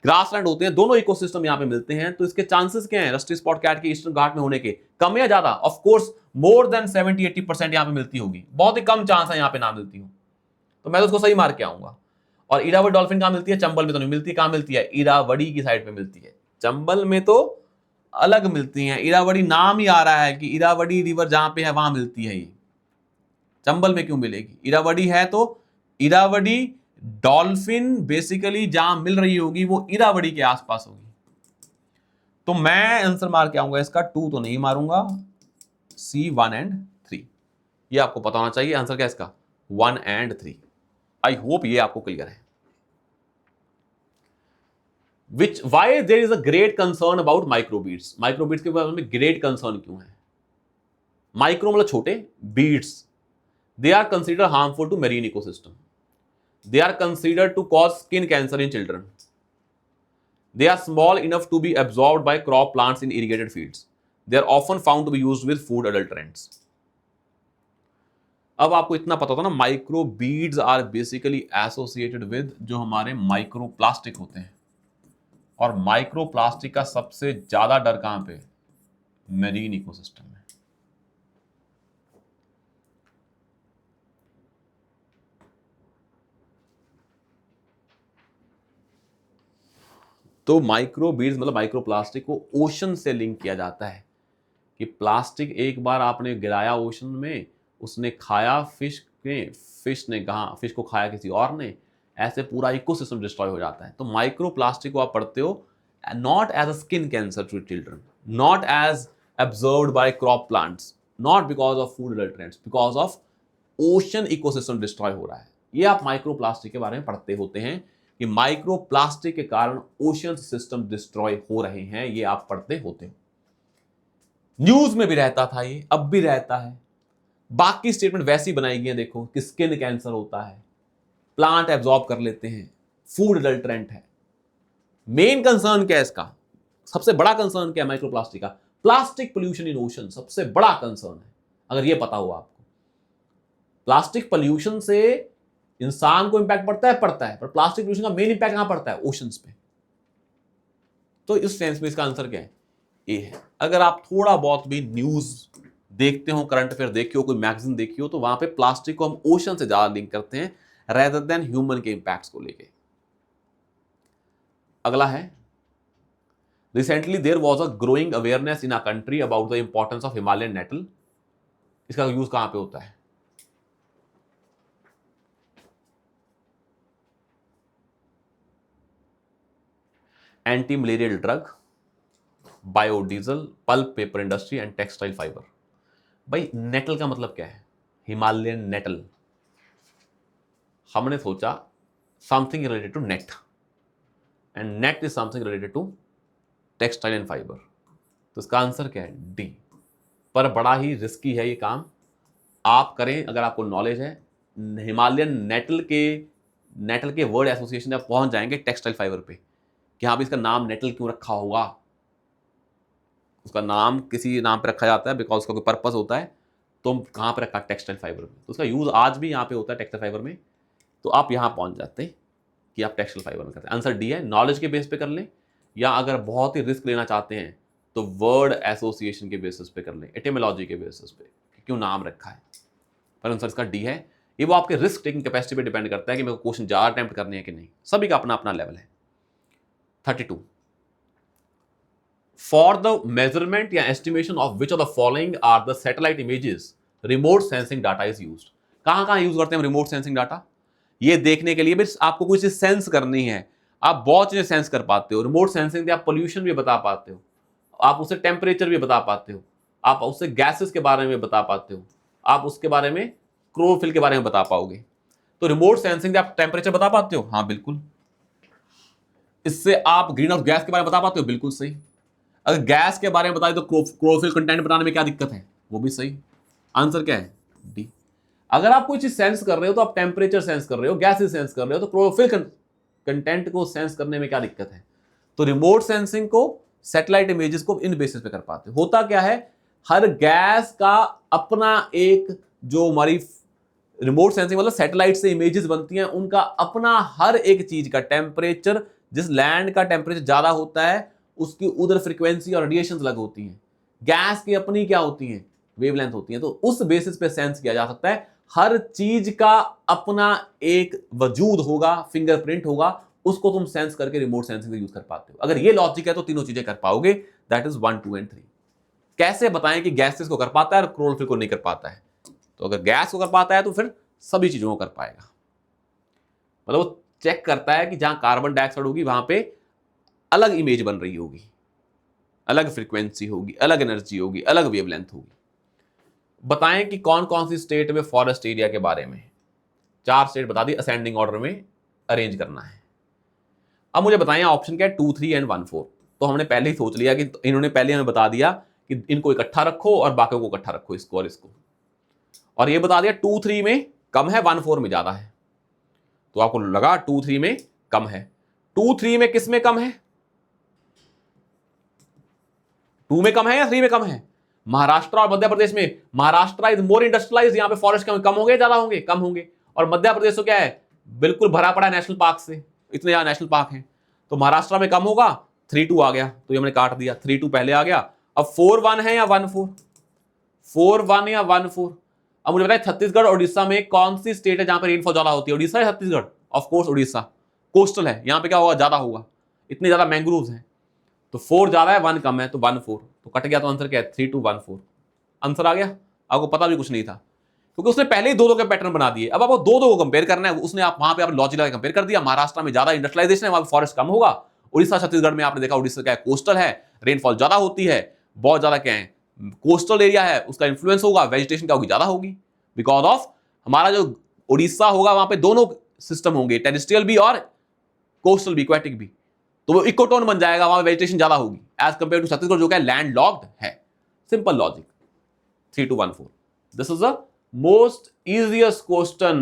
ग्रासलैंड होते हैं, दोनों इकोसिस्टम यहाँ पे मिलते हैं। तो इसके चांसेस क्या हैं रस्टी स्पॉट कैट के ईस्टर्न घाट में होने के? कम या ज्यादा? ऑफ कोर्स मोर देन 70-80% यहाँ पे मिलती होगी, बहुत ही कम चांस है यहाँ पे ना मिलती हो। तो मैं तो उसको सही मार के आऊंगा। और इरावदी डॉल्फिन कहां मिलती है? चंबल में तो नहीं मिलती। कहां मिलती है? इरावदी की साइड पे मिलती है। चंबल में तो अलग मिलती हैं। इरावदी नाम ही आ रहा है कि इरावदी रिवर जहां पे है वहां मिलती है, ये चंबल में क्यों मिलेगी? इरावदी है तो इरावदी डॉल्फिन बेसिकली जहां मिल रही होगी वो इरावदी के आसपास होगी। तो मैं आंसर मार के आऊंगा इसका, 2 तो नहीं मारूंगा, C 1 and 3। ये आपको पता होना चाहिए आंसर क्या है इसका, 1 and 3। आई होप ये आपको क्लियर है। Why there is a great concern about microbeads? Microbeads के बारे में ग्रेट कंसर्न क्यों है? माइक्रो मतलब छोटे, beads, they are considered harmful to marine ecosystem. They are considered to cause skin cancer in children. They are small enough to be absorbed by crop plants in irrigated fields. They are often found to be used with food adulterants. अब आपको इतना पता था ना, micro beads are basically associated with जो हमारे micro plastic होते हैं। और माइक्रो प्लास्टिक का सबसे ज्यादा डर कहां पे? मेरीन इकोसिस्टम में। तो माइक्रो बीड्स मतलब माइक्रो प्लास्टिक को ओशन से लिंक किया जाता है कि प्लास्टिक एक बार आपने गिराया ओशन में, उसने खाया फिश ने कहा, फिश को खाया किसी और ने, ऐसे पूरा इकोसिस्टम डिस्ट्रॉय हो जाता है। तो माइक्रो प्लास्टिक को आप पढ़ते हो not as a skin cancer to children, not as absorbed by crop plants, not because of food adulterants, because of ocean ecosystem destroy हो रहा है। ये आप माइक्रो प्लास्टिक के बारे में पढ़ते होते हैं कि माइक्रो प्लास्टिक के कारण ओशन सिस्टम डिस्ट्रॉय हो रहे हैं, ये आप पढ़ते होते हो। न्यूज में भी रहता था ये, अब भी रहता है। बाकी स्टेटमेंट वैसी बनाई गई है देखो कि स्किन कैंसर होता है, प्लांट एब्जॉर्ब कर लेते हैं, फूड एडल्ट्रेंट है। मेन कंसर्न क्या है इसका? सबसे बड़ा कंसर्न क्या है माइक्रोप्लास्टिक का? प्लास्टिक पोल्यूशन इन ओशन सबसे बड़ा कंसर्न है, अगर ये पता हो आपको। प्लास्टिक पोल्यूशन से इंसान को इंपैक्ट पड़ता है, पर प्लास्टिक पोल्यूशन का मेन इंपैक्ट कहां पड़ता है? ओशंस पे। तो इस सेंस में इसका आंसर क्या है? ए है। अगर आप थोड़ा बहुत भी न्यूज देखते हो, करंट अफेयर देखी हो, कोई मैगजीन देखी हो, तो वहां पे प्लास्टिक को हम ओशन से ज्यादा लिंक करते हैं रेदर देन ह्यूमन के इंपैक्ट्स को लेके। अगला है, recently there was a growing awareness in a country about the importance of Himalayan nettle. इसका यूज कहां पे होता है? Anti malarial drug, biodiesel, pulp paper industry and textile fibre. भाई नेटल का मतलब क्या है? हिमालयन नेटल। हमने सोचा something related to net, and net is something related to textile and fibre. तो इसका आंसर क्या है? डी। पर बड़ा ही रिस्की है ये काम, आप करें अगर आपको नॉलेज है। हिमालयन नेटल के वर्ड एसोसिएशन आप पहुंच जाएंगे टेक्सटाइल फाइबर पे कि हाँ भी इसका नाम नेटल क्यों रखा होगा। उसका नाम किसी नाम पे रखा जाता है बिकॉज उसका कोई पर्पस होता है। तो कहाँ पे रखा? टेक्सटाइल फाइबर में। तो उसका यूज आज भी यहाँ पे होता है टेक्सटाइल फाइबर में। तो आप यहाँ पहुँच जाते हैं कि आप टेक्सटाइल फाइबर में करते हैं। आंसर डी है। नॉलेज के बेस पे कर लें, या अगर बहुत ही रिस्क लेना चाहते हैं तो वर्ड एसोसिएशन के बेसिस पे कर लें, एटिमोलॉजी के बेसिस पे कि क्यों नाम रखा है। पर आंसर इसका डी है। ये वो आपके रिस्क टेकिंग कैपेसिटी पे डिपेंड करता है कि मेरे को क्वेश्चन ज़्यादा अटेम्प्ट करने हैं कि नहीं। सभी का अपना अपना लेवल है। 32, फॉर द मेजरमेंट या estimation of which of the following are the satellite images remote sensing data is used. कहां यूज करते हैं रिमोट सेंसिंग डाटा? ये देखने के लिए भी आपको कुछ चीज सेंस करनी है। आप बहुत चीजें सेंस कर पाते हो। रिमोट सेंसिंग से आप पोल्यूशन भी बता पाते हो, आप उससे टेम्परेचर भी बता पाते हो, आप उससे गैसेस के बारे में बता पाते हो, आप उसके बारे में क्लोरोफिल के बारे में बता पाओगे। तो रिमोट सेंसिंग से आप टेम्परेचर बता पाते हो, हाँ बिल्कुल। इससे आप ग्रीन हाउस गैस के बारे में बता पाते हो, बिल्कुल सही। अगर गैस के बारे में बताए तो क्लोरोफिल कंटेंट बनाने में क्या दिक्कत है, वो भी सही। आंसर क्या है, डी। अगर आप कोई चीज सेंस कर रहे हो तो आप टेम्परेचर सेंस कर रहे हो, गैसेस सेंस कर रहे हो, तो क्लोरोफिल कंटेंट को सेंस करने में क्या दिक्कत है। तो रिमोट सेंसिंग को सैटेलाइट इमेजेस को इन बेसिस पे कर पाते हो। होता क्या है, हर गैस का अपना एक, जो हमारी रिमोट सेंसिंग मतलब सैटेलाइट से इमेजेस बनती हैं, उनका अपना हर एक चीज का टेम्परेचर, जिस लैंड का टेम्परेचर ज्यादा होता है उसकी उधर फ्रीक्वेंसी और रेडिएशन अलग होती हैं। गैस की अपनी क्या होती हैं, वेवलेंथ होती हैं। तो उस बेसिस पे सेंस किया जा सकता है। हर चीज का अपना एक वजूद होगा, फिंगरप्रिंट होगा, उसको तुम सेंस करके रिमोट सेंसिंग यूज कर पाते हो। अगर ये लॉजिक है तो तीनों चीजें कर पाओगे। That is 1, 2 and 3। कैसे बताएं कि गैसेस को कर पाता है और क्लोरोफिल को नहीं कर पाता है। तो अगर गैस को कर पाता है तो फिर सभी चीजों को कर पाएगा। मतलब वो चेक करता है कि जहां कार्बन डाइऑक्साइड होगी वहां पे अलग इमेज बन रही होगी, अलग फ्रीक्वेंसी होगी, अलग एनर्जी होगी, अलग वेवलेंथ होगी। बताएं कि कौन कौन सी स्टेट में फॉरेस्ट एरिया के बारे में। 4 स्टेट बता दी, असेंडिंग ऑर्डर में अरेंज करना है। अब मुझे बताएं ऑप्शन क्या है, 2, 3 एंड 1, 4। तो हमने पहले ही सोच लिया कि इन्होंने पहले हमें बता दिया कि इनको इकट्ठा रखो और बाकियों को इकट्ठा रखो, इसको और इसको। और ये बता दिया 2, 3 में कम है, 1, 4 में ज्यादा है। तो आपको लगा 2, 3 में कम है। 2, 3 में किस में कम है, 2 में कम है या 3 में कम है? महाराष्ट्र और मध्य प्रदेश में। महाराष्ट्र इज मोर इंडस्ट्रियलाइज्ड, यहां पे फॉरेस्ट कम होंगे, ज्यादा होंगे, कम होंगे। और मध्य प्रदेश तो क्या है, बिल्कुल भरा पड़ा है नेशनल पार्क से, इतने ज्यादा नेशनल पार्क हैं। तो महाराष्ट्र में कम होगा, 3, 2 आ गया, तो ये हमने काट दिया, 3, 2 पहले आ गया। अब 4, 1 है या 1, 4? 4, 1 या 1, 4? अब मुझे बताए छत्तीसगढ़ और उड़ीसा में कौन सी स्टेट है जहां पर रेनफॉल ज्यादा होती है? उड़ीसा या Chhattisgarh? Of course Orissa, coastal है, यहां पे क्या होगा, ज्यादा होगा, इतने ज्यादा मैंग्रोव्स हैं। तो 4 ज्यादा है, 1 कम है, तो 1, 4 तो कट गया। तो आंसर क्या है, 3, 2, 1, 4 आंसर आ गया। आपको पता भी कुछ नहीं था क्योंकि उसने पहले ही 2-2 के पैटर्न बना दिए। अब आपको 2-2 को कंपेयर करना है, उसने आप वहां पे आप लॉजिक लगा कंपेयर कर दिया। महाराष्ट्र में ज्यादा इंडस्ट्रियलाइजेशन है, वहां पे फॉरेस्ट कम होगा। उड़ीसा छत्तीसगढ़ में आपने देखा, उड़ीसा क्या है, कोस्टल है, रेनफॉल ज्यादा होती है, बहुत ज्यादा क्या है, कोस्टल एरिया है, उसका इंफ्लुएंस होगा, वेजिटेशन क्या होगी, ज्यादा होगी। बिकॉज ऑफ हमारा जो उड़ीसा होगा वहां पे दोनों सिस्टम होंगे, टेरेस्ट्रियल भी और कोस्टल भी, एक्वेटिक भी। तो वो इकोटोन बन जाएगा, वहां वेजिटेशन ज्यादा होगी एज कंपेयर टू छत्तीसगढ़ जो क्या लैंड लॉक्ड है। Simple logic. 3, 2, 1, 4 this is the most easiest question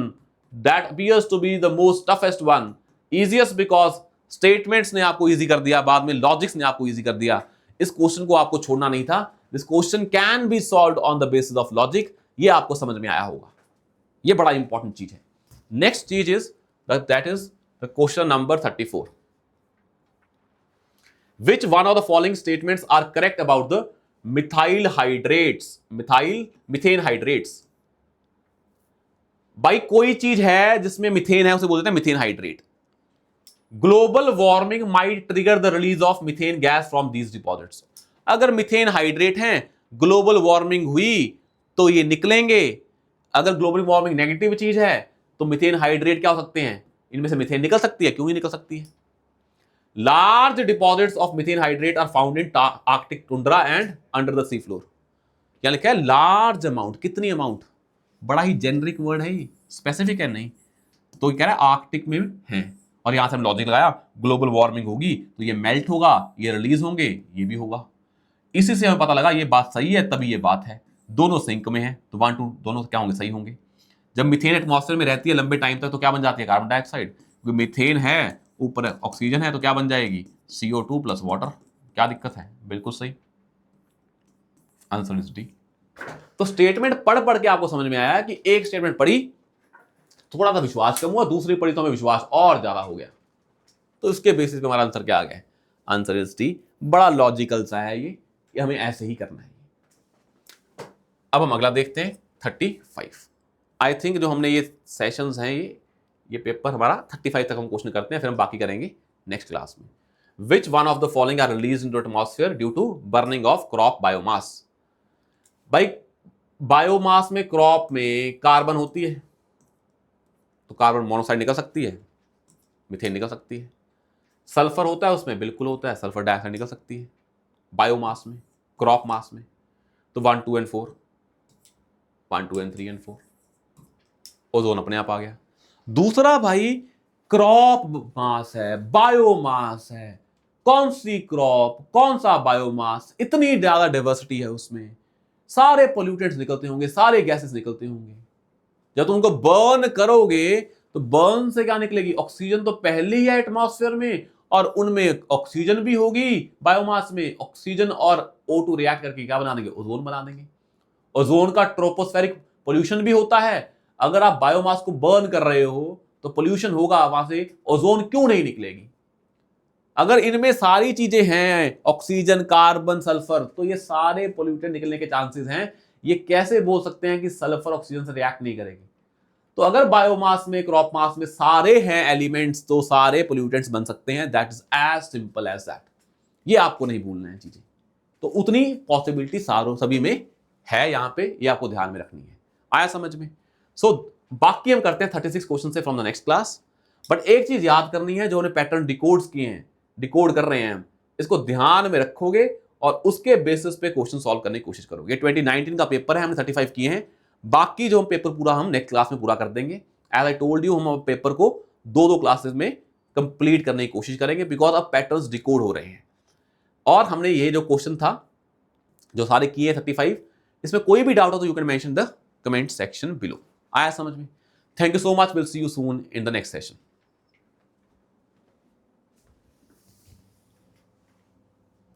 that appears to be the most toughest one. Easiest because statements ने आपको easy कर दिया, बाद में logics ने आपको easy कर दिया। इस क्वेश्चन को आपको छोड़ना नहीं था। This question can be solved on the basis of logic. ये आपको समझ में आया होगा, ये बड़ा इंपॉर्टेंट चीज है। नेक्स्ट चीज is that is the question number 34. Which one of the following statements are correct about the methyl hydrates? Methane hydrates। भाई कोई चीज है जिसमें मिथेन है उसे बोलते हैं methane hydrate. Global warming might trigger the release of methane gas from these deposits. अगर मिथेन हाइड्रेट हैं, ग्लोबल वार्मिंग हुई तो ये निकलेंगे। अगर ग्लोबल वार्मिंग नेगेटिव चीज है तो मिथेन हाइड्रेट क्या हो सकते हैं, इनमें से मिथेन निकल सकती है, क्यों नहीं निकल सकती है। Large deposits of methane hydrate are found in Arctic tundra and under the sea floor. क्या लिखा है, लार्ज अमाउंट, कितनी अमाउंट, बड़ा ही जेनरिक वर्ड है, स्पेसिफिक है नहीं। तो कह रहा है आर्कटिक में है, और यहां से हम लॉजिक लगाया, ग्लोबल वार्मिंग होगी तो ये मेल्ट होगा, ये रिलीज होंगे, ये भी होगा। इसी से हमें पता लगा ये बात सही है, तभी ये बात है, दोनों सिंक में है, तो 1, 2 दोनों क्या होंगे, सही होंगे। जब मिथेन एटमॉस्फेयर में रहती है लंबे टाइम तक तो क्या बन जाती है, कार्बन डाइऑक्साइड। क्योंकि मिथेन है, ऊपर ऑक्सीजन है, तो क्या बन जाएगी, CO2 प्लस वाटर। क्या दिक्कत है, बिल्कुल सही, आंसर इज डी। तो स्टेटमेंट पढ़ पढ़ के आपको समझ में आया कि एक स्टेटमेंट पढ़ी, थोड़ा सा विश्वास कम हुआ, दूसरी पढ़ी तो हमें विश्वास और ज्यादा हो गया। तो इसके बेसिस पे हमारा आंसर क्या आ गया, आंसर इज डी। बड़ा लॉजिकल सा है ये हमें ऐसे ही करना है। अब हम अगला देखते हैं 35। आई थिंक जो हमने ये सेशंस हैं, ये पेपर हमारा 35 तक हम क्वेश्चन करते हैं, फिर हम बाकी करेंगे नेक्स्ट क्लास में। Which one of the following are release into atmosphere due to burning of crop biomass. भाई बायोमास में, क्रॉप में कार्बन होती है, तो कार्बन मोनोऑक्साइड निकल सकती है, मीथेन निकल सकती है। सल्फर होता है उसमें, बिल्कुल होता है, सल्फर डाइऑक्साइड निकल सकती है बायोमास में, क्रॉप मास में। तो 1 2 एंड 4, 1 2 एंड 3 एंड 4, ओजोन अपने आप आ गया। दूसरा भाई क्रॉप मास है, बायोमास है, कौन सी क्रॉप, कौन सा बायोमास, इतनी ज्यादा डाइवर्सिटी है उसमें, सारे पोल्यूटेंट्स निकलते होंगे, सारे गैसेस निकलते होंगे। जब तुम उनको बर्न करोगे तो बर्न से क्या निकलेगी, ऑक्सीजन तो पहले ही है एटमॉस्फेयर में, और उनमें ऑक्सीजन भी होगी, बायोमास में ऑक्सीजन और O2 रिएक्ट करके क्या बना देंगे, ओजोन बना देंगे। ओजोन का ट्रोपोस्फेरिक पोल्यूशन भी होता है। अगर आप बायोमास को बर्न कर रहे हो तो पोल्यूशन होगा, वहां से ओजोन क्यों नहीं निकलेगी। अगर इनमें सारी चीजें हैं, ऑक्सीजन, कार्बन, सल्फर, तो ये सारे पोल्यूटेंट निकलने के चांसेस हैं। ये कैसे बोल सकते हैं कि सल्फर ऑक्सीजन से रिएक्ट नहीं करेगी। तो अगर बायोमास में, क्रॉप मास में सारे हैं एलिमेंट्स, तो सारे पोल्यूटेंट्स बन सकते हैं। That is as simple as that. ये आपको नहीं भूलना है चीजें। तो उतनी पॉसिबिलिटी सारों सभी में है यहां पे, ये आपको ध्यान में रखनी है। आया समझ में? बाकी हम करते हैं 36 क्वेश्चन से from the next class. But एक चीज याद करनी है, जो उन्हें पैटर्न डिकोड्स किए हैं, डिकोड कर रहे हैं हम, इसको ध्यान में रखोगे और उसके बेसिस पे क्वेश्चन सॉल्व करने की कोशिश करोगे। 2019 का पेपर है, हमने 35 किए हैं। बाकी जो हम पेपर पूरा हम नेक्स्ट क्लास में पूरा कर देंगे। एज आई टोल्ड यू, हम पेपर को 2-2 क्लासेस में कंप्लीट करने की कोशिश करेंगे, बिकॉज अब पैटर्न्स डिकोड हो रहे हैं। और हमने ये जो क्वेश्चन था, जो सारे किए 35, इसमें कोई भी डाउट हो तो you can mention the comment section below. आया समझ में? Thank you so much, will see you soon in the next session.